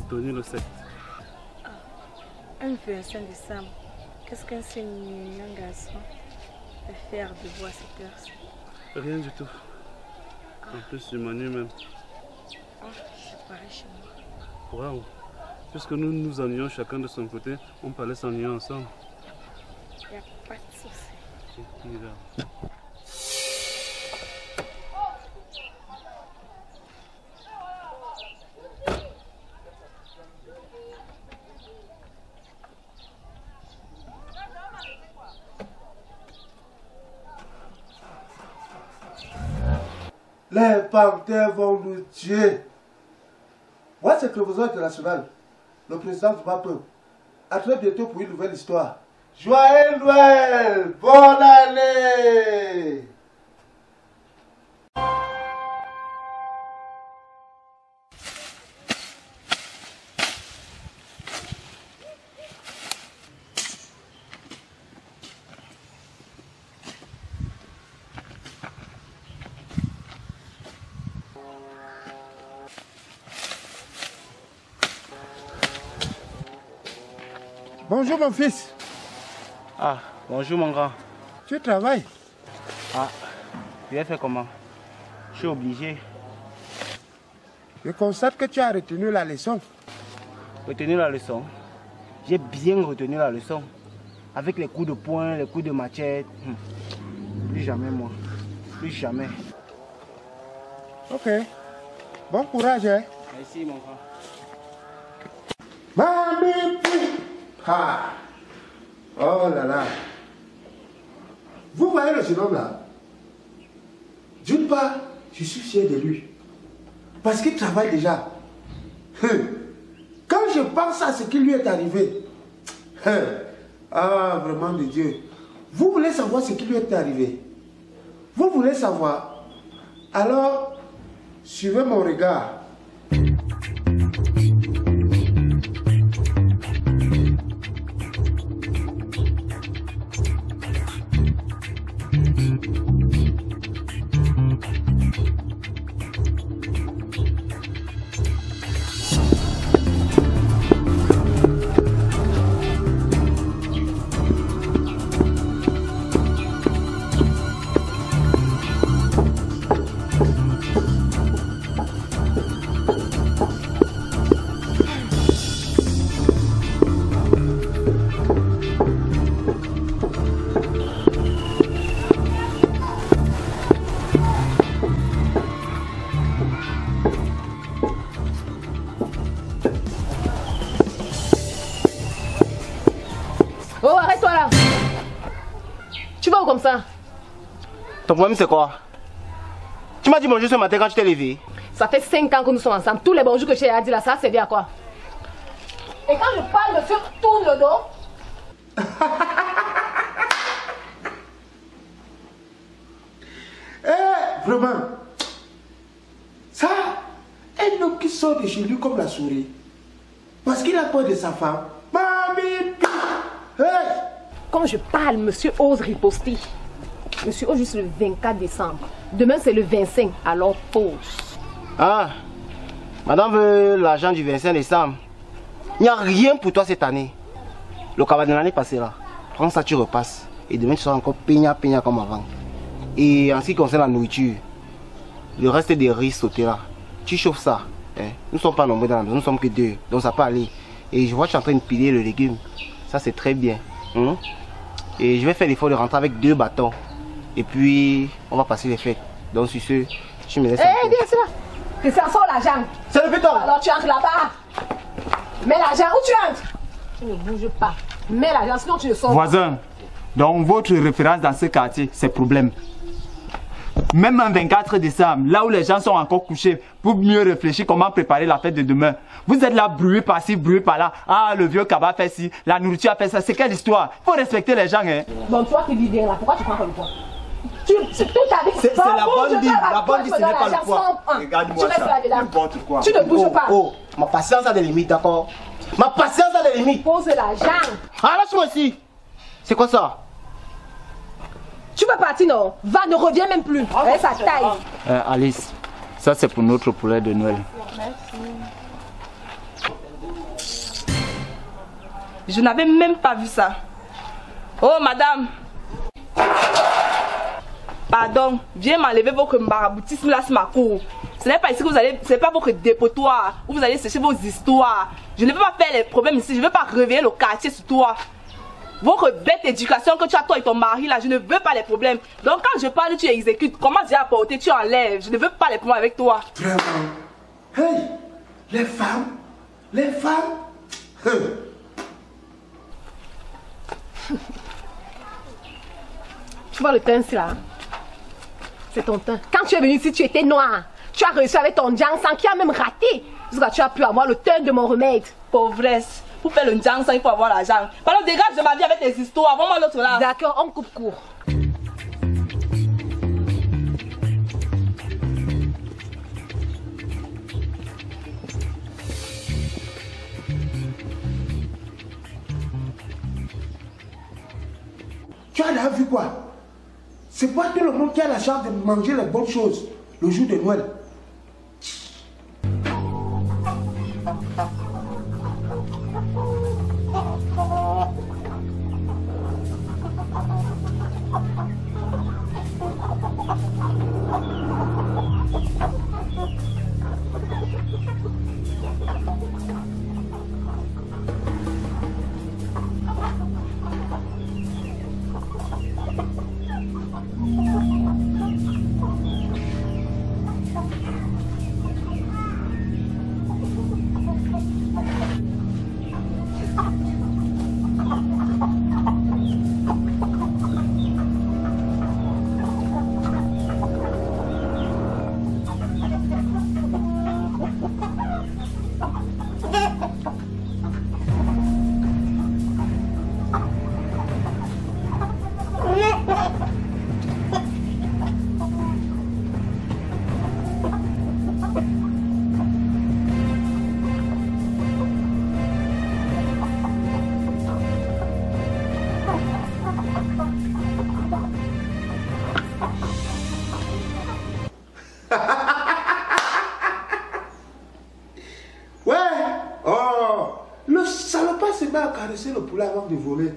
Tony le 7. Un 25 décembre, qu'est-ce qu'un si mignon garçon peut faire de vous à cette heure-ci? Rien du tout. En plus, je m'ennuie même. C'est pareil chez moi. Waouh! Puisque nous nous ennuyons chacun de son côté, on parlait s'ennuyer ensemble. Il n'y a pas de souci. C'est bizarre. Les panthères vont nous tuer. Moi, c'est Crévoiseau International, le président du peuple. À très bientôt pour une nouvelle histoire. Joyeux Noël! Bonne année! Bonjour mon fils. Ah, bonjour mon grand. Tu travailles? Ah, je vais faire comment? Je suis obligé. Je constate que tu as retenu la leçon. Retenu la leçon? J'ai bien retenu la leçon. Avec les coups de poing, les coups de machette. Plus jamais moi. Plus jamais. Ok. Bon courage, hein? Merci mon grand. Mamie! Ah. Oh là là. Vous voyez le jeune homme là? D'une part, je suis fier de lui. Parce qu'il travaille déjà. Quand je pense à ce qui lui est arrivé, ah, vraiment de Dieu. Vous voulez savoir ce qui lui est arrivé? Vous voulez savoir? Alors, suivez mon regard. Oh, arrête-toi là. Tu vas où comme ça? Ton problème c'est quoi? Tu m'as dit bonjour ce matin quand tu t'es levé. Ça fait 5 ans que nous sommes ensemble. Tous les bonjours que tu as dit là, ça a servi à quoi? Et quand je parle, monsieur tourne le dos. vraiment. Ça, un homme qui sort de chez lui comme la souris, parce qu'il a peur de sa femme. Mamie, hey! Quand je parle, monsieur ose riposter. Monsieur ose juste le 24 décembre. Demain, c'est le 25, alors pause. Ah, madame veut l'argent du 25 décembre. Il n'y a rien pour toi cette année. Le cabas de l'année passée là. Prends ça, tu repasses. Et demain, tu seras encore peigna comme avant. Et en ce qui concerne la nourriture, le reste des riz sautés là, tu chauffes ça. Nous ne sommes pas nombreux dans la maison, nous ne sommes que 2. Donc ça peut aller. Et je vois que tu es en train de piler le légume. Ça, c'est très bien. Et je vais faire l'effort de rentrer avec 2 bâtons. Et puis, on va passer les fêtes. Donc, sur ce, tu me laisses. Eh, viens, c'est là. Que ça sort l'argent. C'est le béton. Alors, tu entres là-bas. Mets l'argent où tu entres. Tu ne bouges pas. Mets l'argent, sinon tu ne sors pas. Voisin, donc votre référence dans ce quartier, c'est problème. Même un 24 décembre, là où les gens sont encore couchés, pour mieux réfléchir comment préparer la fête de demain. Vous êtes là brûlé par-ci, brûlé par-là. Ah, le vieux cabas fait ci, la nourriture a fait ça. C'est quelle histoire? Il faut respecter les gens, hein. Bon, toi qui dis là, pourquoi tu prends comme toi? C'est la bonne vie. La bonne vie, ce n'est pas le poids. Regarde-moi ça. N'importe quoi. Tu ne bouges pas. Oh, ma patience a des limites, d'accord? Ma patience a des limites. Pose l'argent. Ah, lâche-moi ici. C'est quoi ça? Tu veux partir, non? Va, ne reviens même plus. Avec sa taille. Alice, ça c'est pour notre poulet de Noël. Merci. Je n'avais même pas vu ça. Oh, madame. Pardon, viens m'enlever votre maraboutisme là sur ma cour. Ce n'est pas ici que vous allez, ce n'est pas votre dépotoir où vous allez sécher vos histoires. Je ne veux pas faire les problèmes ici, je ne veux pas réveiller le quartier sur toi. Votre bête éducation que tu as toi et ton mari là, je ne veux pas les problèmes. Donc quand je parle, tu exécutes. Comment dire apporter, tu enlèves. Je ne veux pas les problèmes avec toi. Vraiment. Hey, les femmes. Hey. Tu vois le teint ici là? C'est ton teint. Quand tu es venu ici, tu étais noir. Tu as réussi avec ton Jiangsan qui a même raté. Jusqu'à tu as pu avoir le teint de mon remède. Pauvresse. Pour faire le Jiangsan, il faut avoir l'argent. Pardon, dégage de ma vie avec tes histoires. Vraiment l'autre là. D'accord, on coupe court. Tu as déjà vu quoi? C'est pas tout le monde qui a la chance de manger les bonnes choses le jour de Noël. Ouais. Oh, le salopard se met à caresser le poulet avant de voler.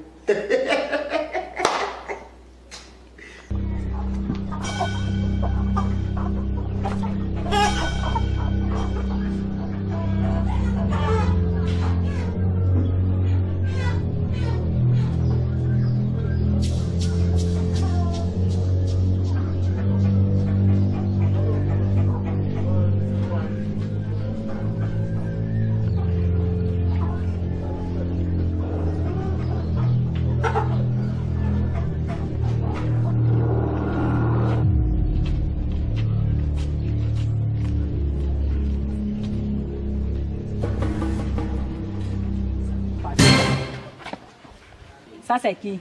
Ça, c'est qui?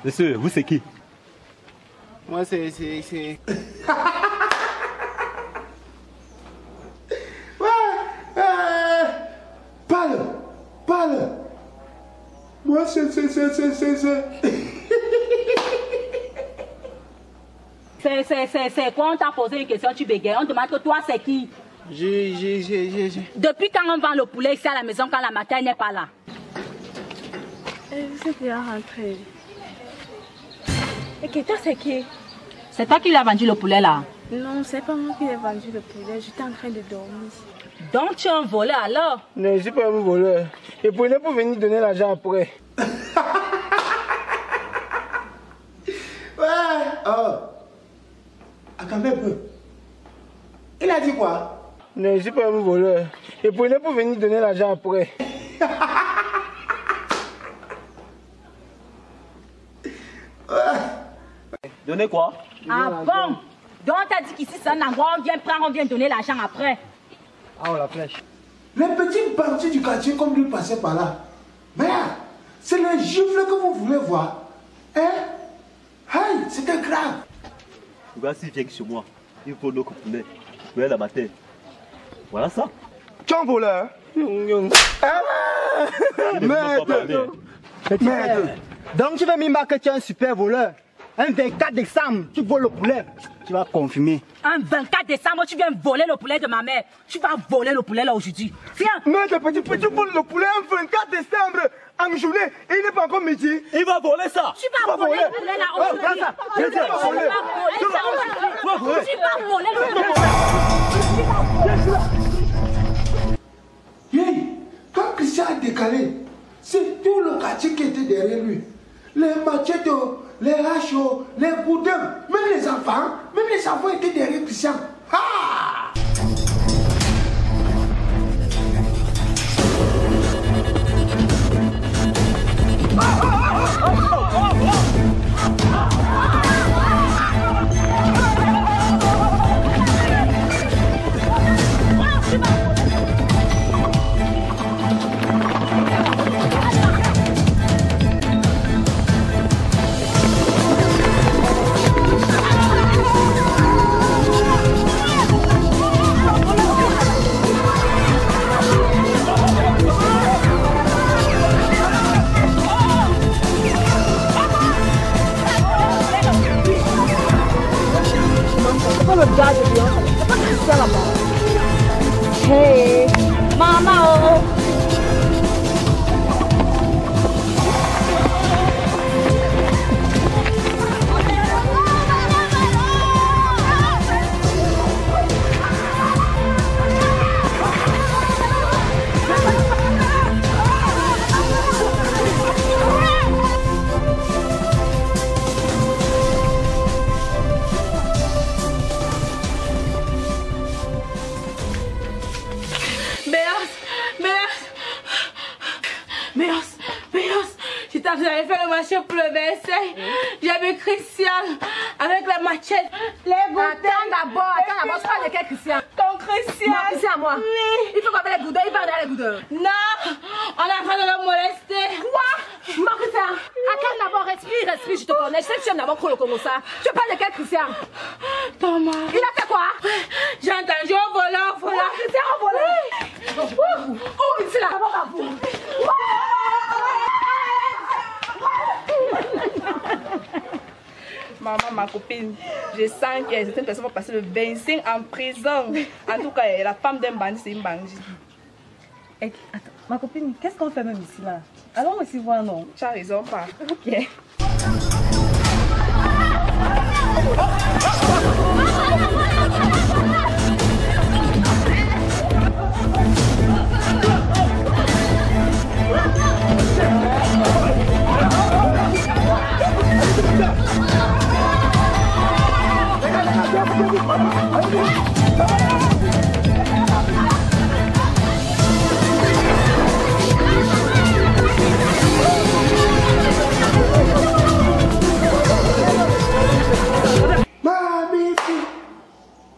Monsieur, vous c'est qui? Moi, c'est... Parle. Moi, c'est... C'est quoi on t'a posé une question, tu bégayes. On demande que toi, c'est qui? Depuis quand on vend le poulet ici à la maison quand la matin n'est pas là? Vous êtes déjà rentré. Et que toi, c'est qui? C'est toi qui lui as vendu le poulet là? Non, c'est pas moi qui ai vendu le poulet. J'étais en train de dormir. Donc tu es un voleur alors? Non, je ne suis pas un voleur. Et pour ne pas venir donner l'argent après. Attendez un peu. Il a dit quoi? Non, je ne suis pas un voleur. Et pour ne pas venir donner l'argent après. Donnez quoi? Ah bon? Donc on t'a dit qu'ici c'est un endroit où on vient prendre, on vient donner l'argent après. Ah, on la flèche. Les petits bandits du quartier comme lui passaient par là. Mais c'est les gifles que vous voulez voir. Hein? Aïe, c'était grave. Regarde s'il vient chez moi. Il faut nos poulet. Poulet la bataille. Voilà ça. Tu es un voleur? Merde. Donc tu vas me marquer que tu es un super voleur. Un 24 décembre, tu voles le poulet. Tu vas confirmer. Un 24 décembre, tu viens voler le poulet de ma mère. Tu vas voler le poulet là aujourd'hui. Viens. Merde, petit, tu voles le poulet un 24 décembre en journée et il n'est pas encore midi. Il va voler ça. Tu vas voler le poulet là aujourd'hui. Tu vas voler le poulet. Quand Christian a décalé, c'est tout le quartier qui était derrière lui. Les machettes, les hachos, les boudins, même les enfants étaient derrière Christian. Ah! Hey, mama oh. J'avais fait le marché pour le verset. J'avais Christian avec la machette. Les boudins. Attends d'abord, je parle de quel Christian? Ton Christian. Moi, Christian, moi. Oui. Il faut qu'on appelle les boudins, il va dans les boudins. Non, on est en train de le molester. Quoi? Mon Christian. Attends d'abord, respire, je te connais. Je sais que tu aimes d'abord le comme ça. Tu parles de quel Christian? Thomas. Il a fait quoi? J'ai entendu un voleur. Christian, un voleur. Oh, il fait là. Maman, ma copine, je sens que certaines personnes vont passer le 25 en prison. En tout cas, la femme d'un bandit, c'est une bandit. Hey, attends, ma copine, qu'est-ce qu'on fait même ici là? Allons aussi voir, non? Tu as raison, pas. Ok.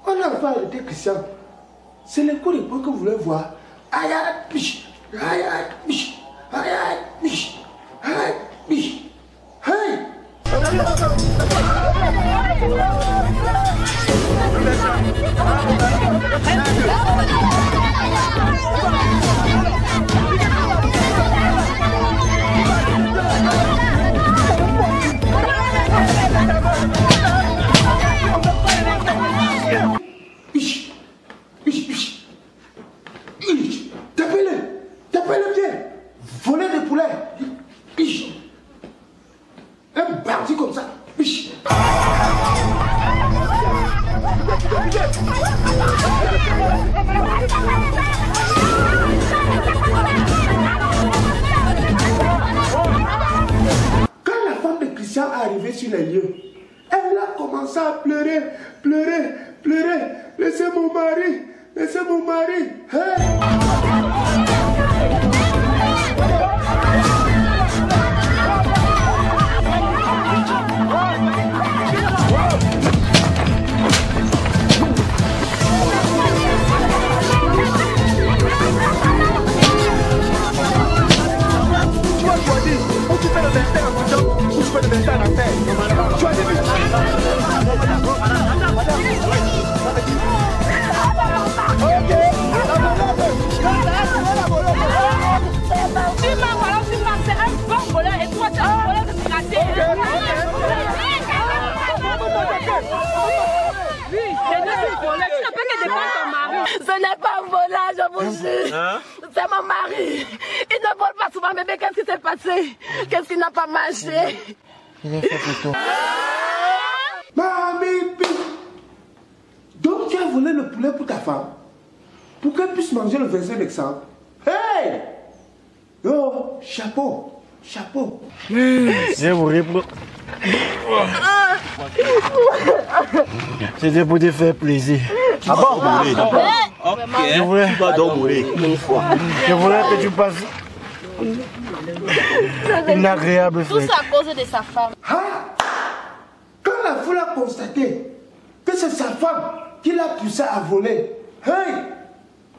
On a affaire avec Christian. C'est les coups de poing que vous voulez voir. Aïe, aïe, biche. Aïe, aïe, biche. Aïe, aïe, biche. Aïe, biche. Aïe. Tapez-le bien. Voler des poulets. Un bandit comme ça. Quand la femme de Christian est arrivée sur les lieux, elle a commencé à pleurer, pleurer, pleurer. Laissez mon mari, laissez mon mari. Ce n'est pas un volage, je vous jure. Hein? C'est mon mari. Il ne vole pas souvent, bébé. Qu'est-ce qui s'est passé? Qu'est-ce qui n'a pas marché? Il est fait plutôt. Mamie, donc tu as volé le poulet pour ta femme? Pour qu'elle puisse manger le 25 décembre? Hey! Oh, chapeau, chapeau. Je vous réponds. C'était pour te faire plaisir. Ah bon? Ok. Je voulais... Tu vas donc mourir une fois. Je voulais que tu passes une agréable fête. Tout ça à cause de sa femme. Quand la foule a constaté que c'est sa femme qui l'a poussé à voler, hey,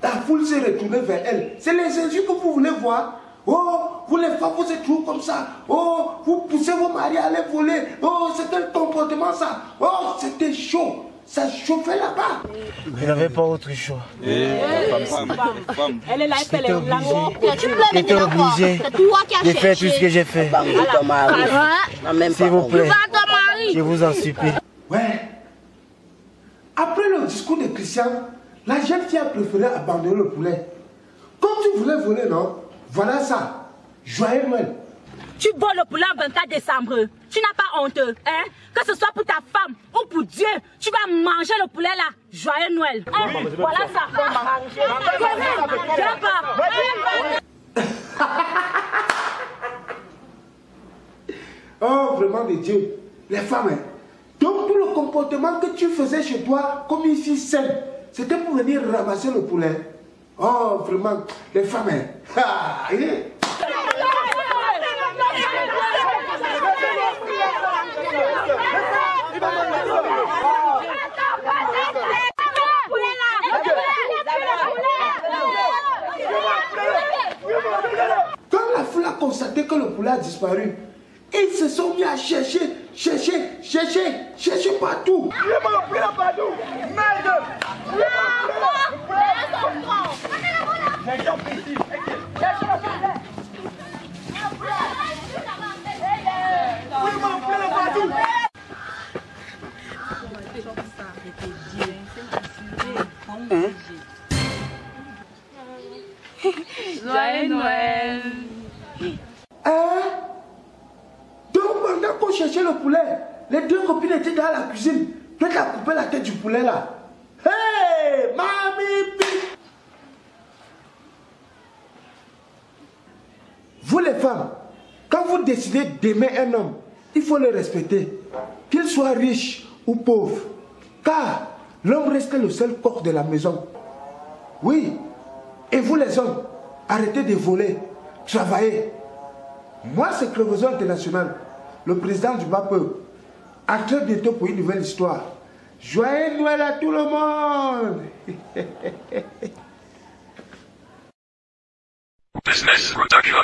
la foule s'est retournée vers elle. C'est les injures que vous voulez voir. Oh, vous les femmes, vous êtes toujours comme ça. Oh, vous poussez vos maris à aller voler. Oh, c'est quel comportement ça. Oh, c'était chaud. Ça chauffait là-bas. Je n'avais pas autre choix. Femme. Elle est là, elle fait l'amour. J'étais obligé de faire tout ce que j'ai fait. S'il vous plaît, je vous en supplie. Ouais. Après le discours de Christian, la jeune fille a préféré abandonner le poulet. Comme tu voulais voler, non? Voilà ça. Joyeux Noël. Tu voles le poulet le 24 décembre. Tu n'as pas honte, hein? Que ce soit pour ta femme ou pour Dieu, tu vas manger le poulet là. Joyeux Noël. Hein? Voilà ça. Oh, vraiment de Dieu. Les femmes, hein. Donc tout le comportement que tu faisais chez toi, comme une fille saine, c'était pour venir ramasser le poulet. Oh, vraiment, les femmes, hein. Quand la foule a constaté que le poulet a disparu, ils se sont mis à chercher partout. Joyeux Noël. Donc pendant qu'on cherchait le poulet, les deux copines étaient dans la cuisine. Toi tu as coupé la tête du poulet là. Hey, mamie. Vous les femmes, quand vous décidez d'aimer un homme, il faut le respecter. Qu'il soit riche ou pauvre. Car l'homme reste le seul corps de la maison. Oui. Et vous les hommes, arrêtez de voler, travaillez. Moi, c'est Crevaison International, le président du bas peuple. À très bientôt pour une nouvelle histoire. Joyeux Noël à tout le monde. Business Production.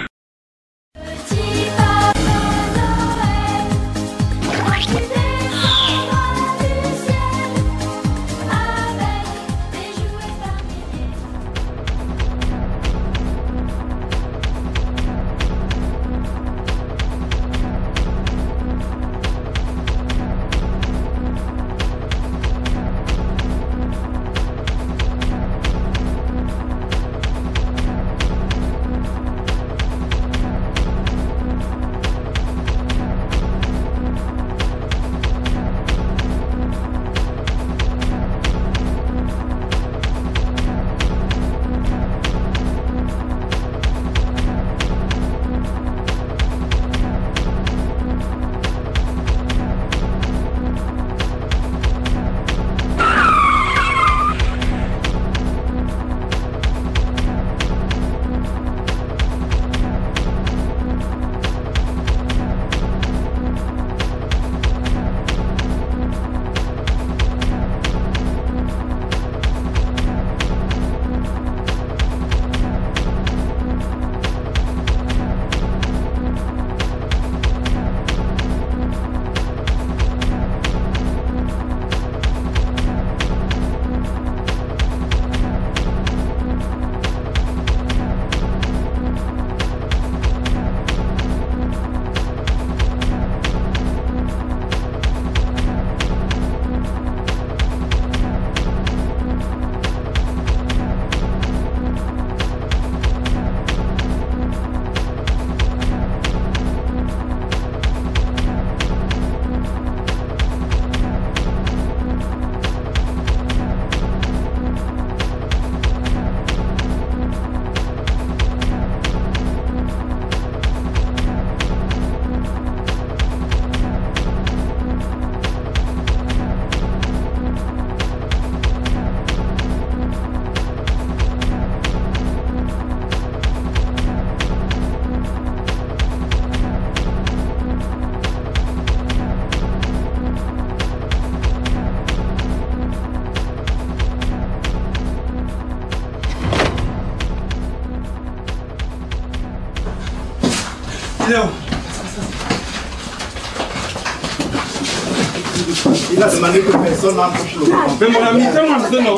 Il a demandé que personne n'empêche le moment. Mais mon ami, fais-moi entrer, non?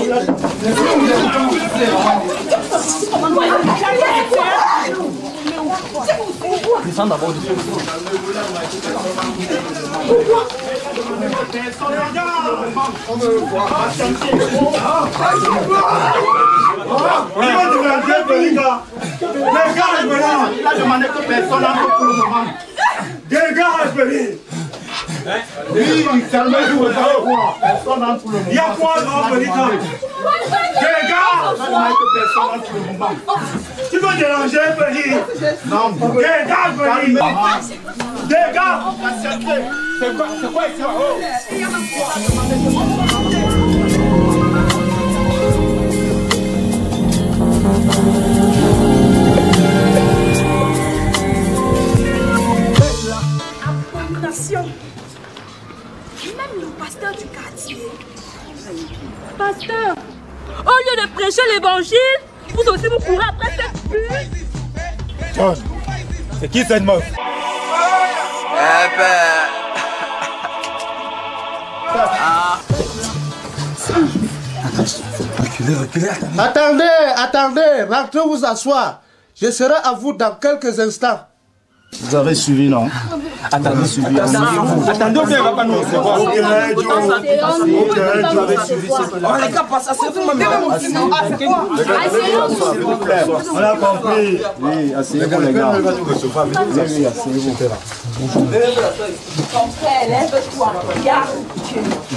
Descends d'abord du feu. Il a demandé que personne n'empêche le moment. Oui, calmez-vous, vous allez voir. Personne n'entre pour le moment. Il y a quoi dans Belika? Tu veux déranger Belika? Non, c'est quoi ici? Abomination. Même le pasteur du quartier. Pasteur, au lieu de prêcher l'évangile, vous aussi vous courez après cette pute. John, c'est qui cette meuf? Attendez, rentrez vous asseoir. Je serai à vous dans quelques instants. Vous avez suivi, non? Attendez, suivi. Attendez, on va pas nous recevoir. Vous avez suivi ce que Les gars, passez, asseyez-vous même. S'il vous plaît, on a compris. Oui, asseyez-vous, les gars. Oui, asseyez-vous. Ton frère, lève-toi. Regarde.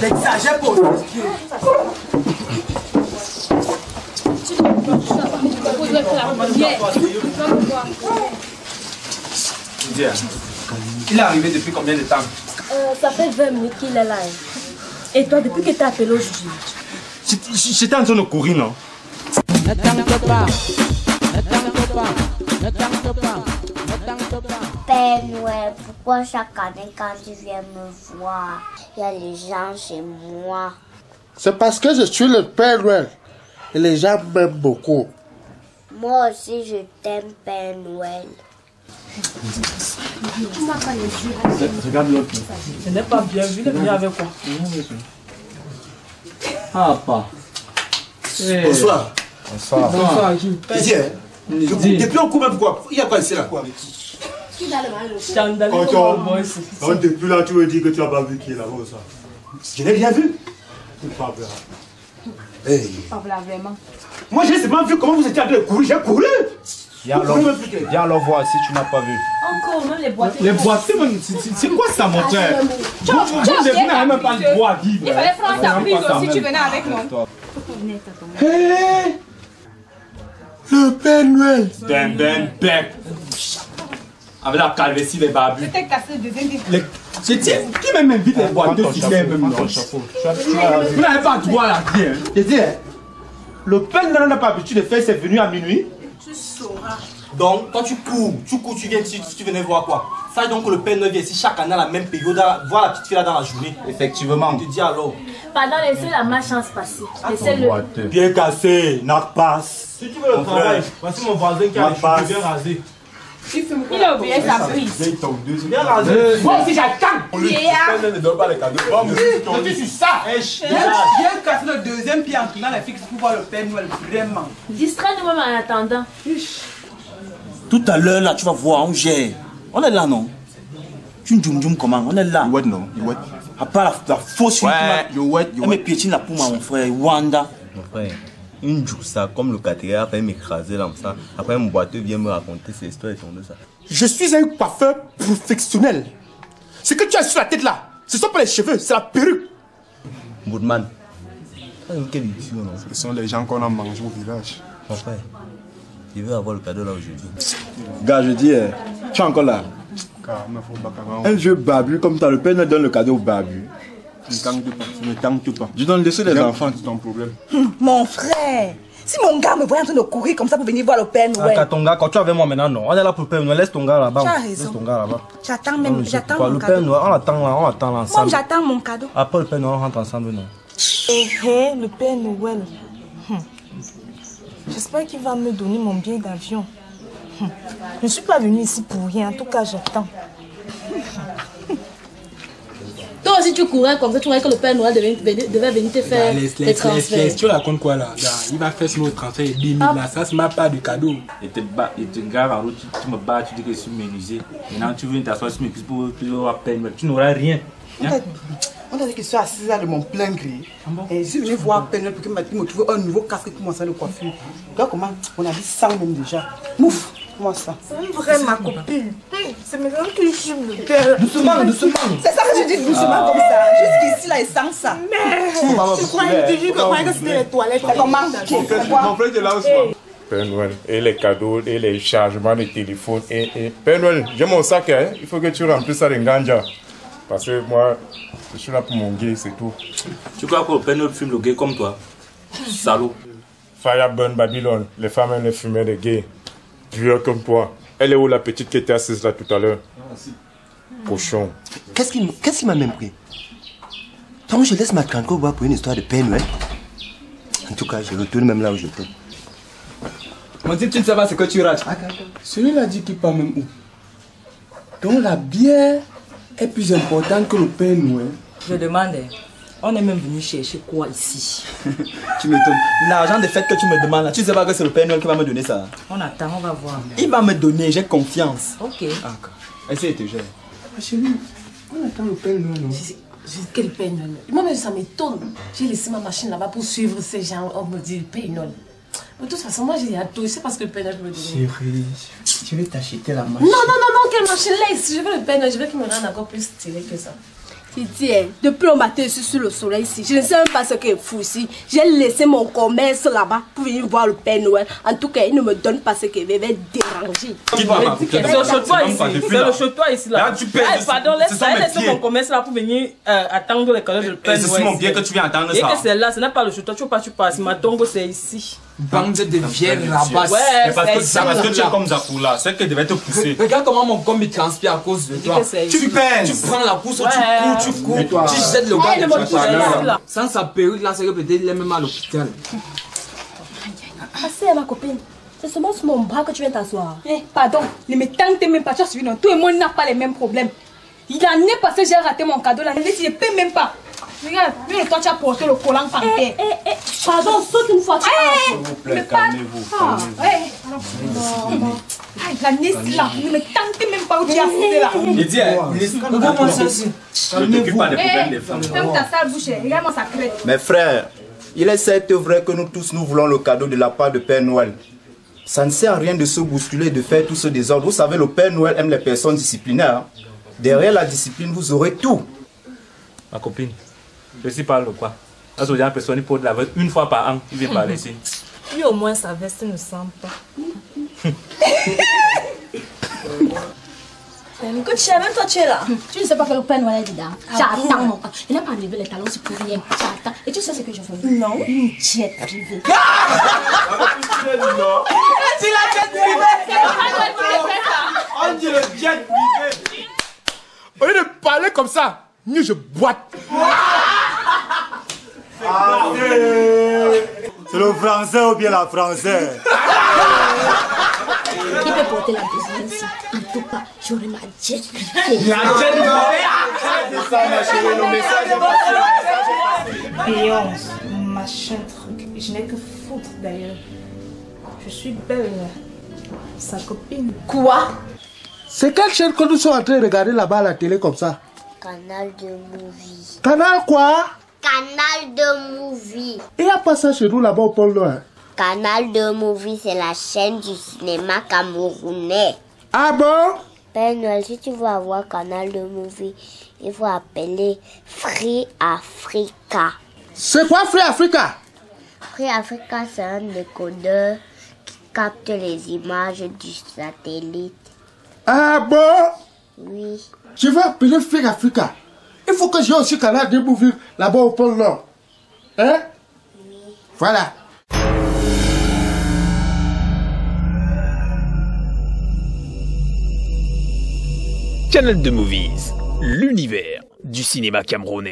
N'exagère pas. Il est arrivé depuis combien de temps? Ça fait 20 minutes qu'il est là. Et toi, depuis que tu as appelé aujourd'hui? J'étais en train de courir, non? Ne tente pas. Ne tente pas. Ne tente pas. Ne tente pas. Père Noël, pourquoi chaque année quand tu viens me voir, il y a les gens chez moi? C'est parce que je suis le Père Noël. Et les gens m'aiment beaucoup. Moi aussi, je t'aime, Père Noël. Regarde l'autre. Ce n'est pas bien vu, il vient avec quoi? Ah, pas. Bonsoir. Bonsoir. Ici, hein? Depuis on court même pourquoi? Il y a quoi ici là? On depuis là, tu veux dire que tu n'as pas vu qui est là-bas, ça? Je n'ai rien vu. Pas vrai. Hey. Vraiment. Moi j'ai seulement vu comment vous étiez en train de courir, j'ai couru. Viens alors voir si tu n'as pas vu. Encore, même les boîtiers. Les boîtiers, c'est quoi ça, mon frère? Vous n'avez même pas le droit à vivre. Il fallait prendre ta prise aussi, tu venais avec nous. Hé! Le Père Noël. Ben, avec la calvétie des babus. Je t'ai cassé le deuxième livre. Je dis, qui même invite les boîtiers qui même non? Vous n'avez pas droit à la vie. Je dis, le Père Noël n'a pas l'habitude de faire ses venues à minuit. Tu sauras. Donc, quand tu cours, tu viens, tu venais voir quoi? Sache donc que le Père Noël vient ici chaque année à la même période, voir la petite fille là dans la journée. Effectivement. Je te dis alors. Pendant laissez la malchance passer. Laissez-le. Pied cassé, n'a passe. Si tu veux le travail, voici mon voisin qui a les cheveux bien rasés. Il a oublié sa prise. Bien rasé. Moi aussi j'attends. Ne donne pas les cadeaux. Je suis ça. Viens casser le deuxième pied en traînant les filles pour voir le Père Noël, vraiment. Distrais-nous même en attendant. Tout à l'heure là, tu vas voir, on gère. On est là, non? Tu me comment? On est là. You non? You à part la fausse fille qui me piétine la pomme, mon frère, Wanda. Mon frère, une joue ça, comme le cathédrale a fait m'écraser là, ça. Après, mon boiteux vient me raconter ces histoires et de ça. Je suis un coiffeur professionnel. Ce que tu as sur la tête là, ce ne sont pas les cheveux, c'est la perruque. Boudman, quel idiot, non? Ce sont les gens qu'on a mangés au village. Mon frère, je veux avoir le cadeau là aujourd'hui. Gars, je dis, tu es encore là. Un vieux babu, comme t'as le père, donne le cadeau au babu. Ne tente pas. Je donne laisser les enfants. C'est ton problème. Mon frère, si mon gars me voit en train de courir comme ça pour venir voir le Père Noël. Ton gars, quand tu es avec moi maintenant, non. On est là pour le Père Noël. Laisse ton gars là-bas. Tu as raison. Laisse ton gars là-bas. J'attends même, j'attends mon Le cadeau. Père Noël, on attend là ensemble. Moi j'attends mon cadeau. Après le Père Noël, on rentre ensemble, non. Le Père Noël. J'espère qu'il va me donner mon billet d'avion. Je ne suis pas venue ici pour rien. En tout cas, j'attends. Toi aussi, si tu courais comme ça, tu croyais que le Père Noël devait venir te faire des transferts. Tu racontes quoi là? Il va faire son transfert et 10 000 là, ça c'est ma part de cadeau. Il te grave en route, tu me bats, tu dis que je suis menuisier. Maintenant tu veux t'asseoir sur mes cuisses pour avoir peine, tu n'auras rien. On a dit que je suis assise là de mon plein gré. Et je suis venu voir Père pour qu'il me trouve un nouveau casque pour mon salon de coiffure. Regarde comment on a dit ça même déjà. Mouf, comment ça? C'est vrai ma copine. C'est maintenant que je suis le père. Doucement, doucement. C'est ça que je dis doucement comme ça. Jusqu'ici là, il sent ça. Mais je croyais que c'était les toilettes. Comment? Mon frère est là aussi. Père Noël, et les cadeaux, et les chargements de téléphone. Et Père Noël, j'ai mon sac, hein? Il faut que tu remplisses ça de ganja. Parce que moi, je suis là pour mon gay, c'est tout. Tu crois que le Père Noël fume le gay comme toi? Salaud. Fire burn Babylone, les femmes elles fumaient des gays. Pure comme toi. Elle est où la petite qui était assise là tout à l'heure? Cochon. Qu'est-ce qui m'a même pris? Donc je laisse ma tranquille boire pour une histoire de Père Noël. En tout cas, je retourne même là où j'étais. On dit tu ne sais pas ce que tu rates. Celui-là dit qu'il part même où? Donc la bière est plus importante que le Père Noël. Je demande, on est même venu chercher quoi ici? Tu m'étonnes. L'argent de fête que tu me demandes là, tu sais pas que c'est le Père Noël qui va me donner ça. On attend, on va voir. Il va me donner, j'ai confiance. Ok. Essaye de te gérer. Chérie, on attend le Père Noël, non? Quel Père Noël? Moi-même, ça m'étonne. J'ai laissé ma machine là-bas pour suivre ces gens. On me dit Père Noël. De toute façon, moi j'ai hâte. C'est parce que le Père Noël me donne. Chérie, tu veux t'acheter la machine? Non, quelle machine laisse? Je veux le Père Noël, je veux qu'il me rende encore plus stylé que ça. Titi, depuis le matin, je suis sur le soleil ici. Je ne sais même pas ce qui est fou ici. J'ai laissé mon commerce là-bas pour venir voir le Père Noël. En tout cas, il ne me donne pas ce qui va déranger. C'est le chez-toi ici. C'est le chez-toi ici là. Pardon, laisse mon commerce là pour venir attendre les cadeaux de Père Noël. C'est mon bien que tu viens attendre ça. Et que c'est là, ce n'est pas le chez-toi. Tu veux pas, ma tombe c'est ici. Bande de vieilles rabasses. Ouais, parce que tu es comme Zakou là, c'est qu'elle devait te pousser. Regarde comment mon com il transpire à cause de toi. Tu prends la pousse, tu cours, tu jettes le gars. Sans sa perruque là, c'est que peut-être il est même à l'hôpital. Assez ma copine. C'est seulement sur mon bras que tu viens t'asseoir. Pardon, ne me tente même pas, tu as suivi non. Tout le monde n'a pas les mêmes problèmes. L'année passée, j'ai raté mon cadeau. L'année passée, je ne paie même pas. Regarde, même toi, tu as porté le collant par terre. Pardon, saute une fois. S'il vous plaît, calmez-vous. L'année là, ne me tente même pas où tu as fait là. Il dit, regarde-moi ça aussi. Calmez-vous. Ferme ta sale bouche, regarde-moi ça crête. Mes frères, il est certes vrai que nous tous nous voulons le cadeau de la part de Père Noël. Ça ne sert à rien de se bousculer et de faire tout ce désordre. Vous savez, le Père Noël aime les personnes disciplinaires. Derrière la discipline, vous aurez tout. Ma copine, je suis pas le quoi. Là, je dis personne pour la veste une fois par an, il vient parler ici. Lui au moins sa veste ne sent pas. Écoute, chérie, même toi tu es là. Tu ne sais pas que le Père Noël est dedans. J'attends mon temps. Il n'a pas enlevé les talons, c'est pour rien. J'attends. Et tu sais ce que je fais? Non. Une jet privée. C'est la jet privée. On dit le jet privé. Au lieu de parler comme ça, mieux je boite. C'est le français ou bien la française? Qui peut porter la deuxième ici? Il ne peut pas. J'aurai ma jet privée. La jet privée. C'est ça, ma chérie, le message est passé. Béance, machin truc. Je n'ai que foutre d'ailleurs. Je suis belle. Sa copine. Quoi? C'est quelle chaîne que nous sommes en train de regarder là-bas à la télé comme ça? Canal de movie. Canal quoi? Canal de movie. Il n'y a pas ça chez nous là-bas au pôle Nord. Canal de movie, c'est la chaîne du cinéma camerounais. Ah bon? Père Noël, si tu veux avoir Canal de movie, il faut appeler Free Africa. C'est quoi Free Africa? Free Africa, c'est un décodeur qui capte les images du satellite. Ah bon? Oui. Je vais appeler Free Africa. Il faut que j'ai aussi Canal de movie là-bas au pôle Nord. Hein? Oui. Voilà. Canal de Movies, l'univers du cinéma camerounais.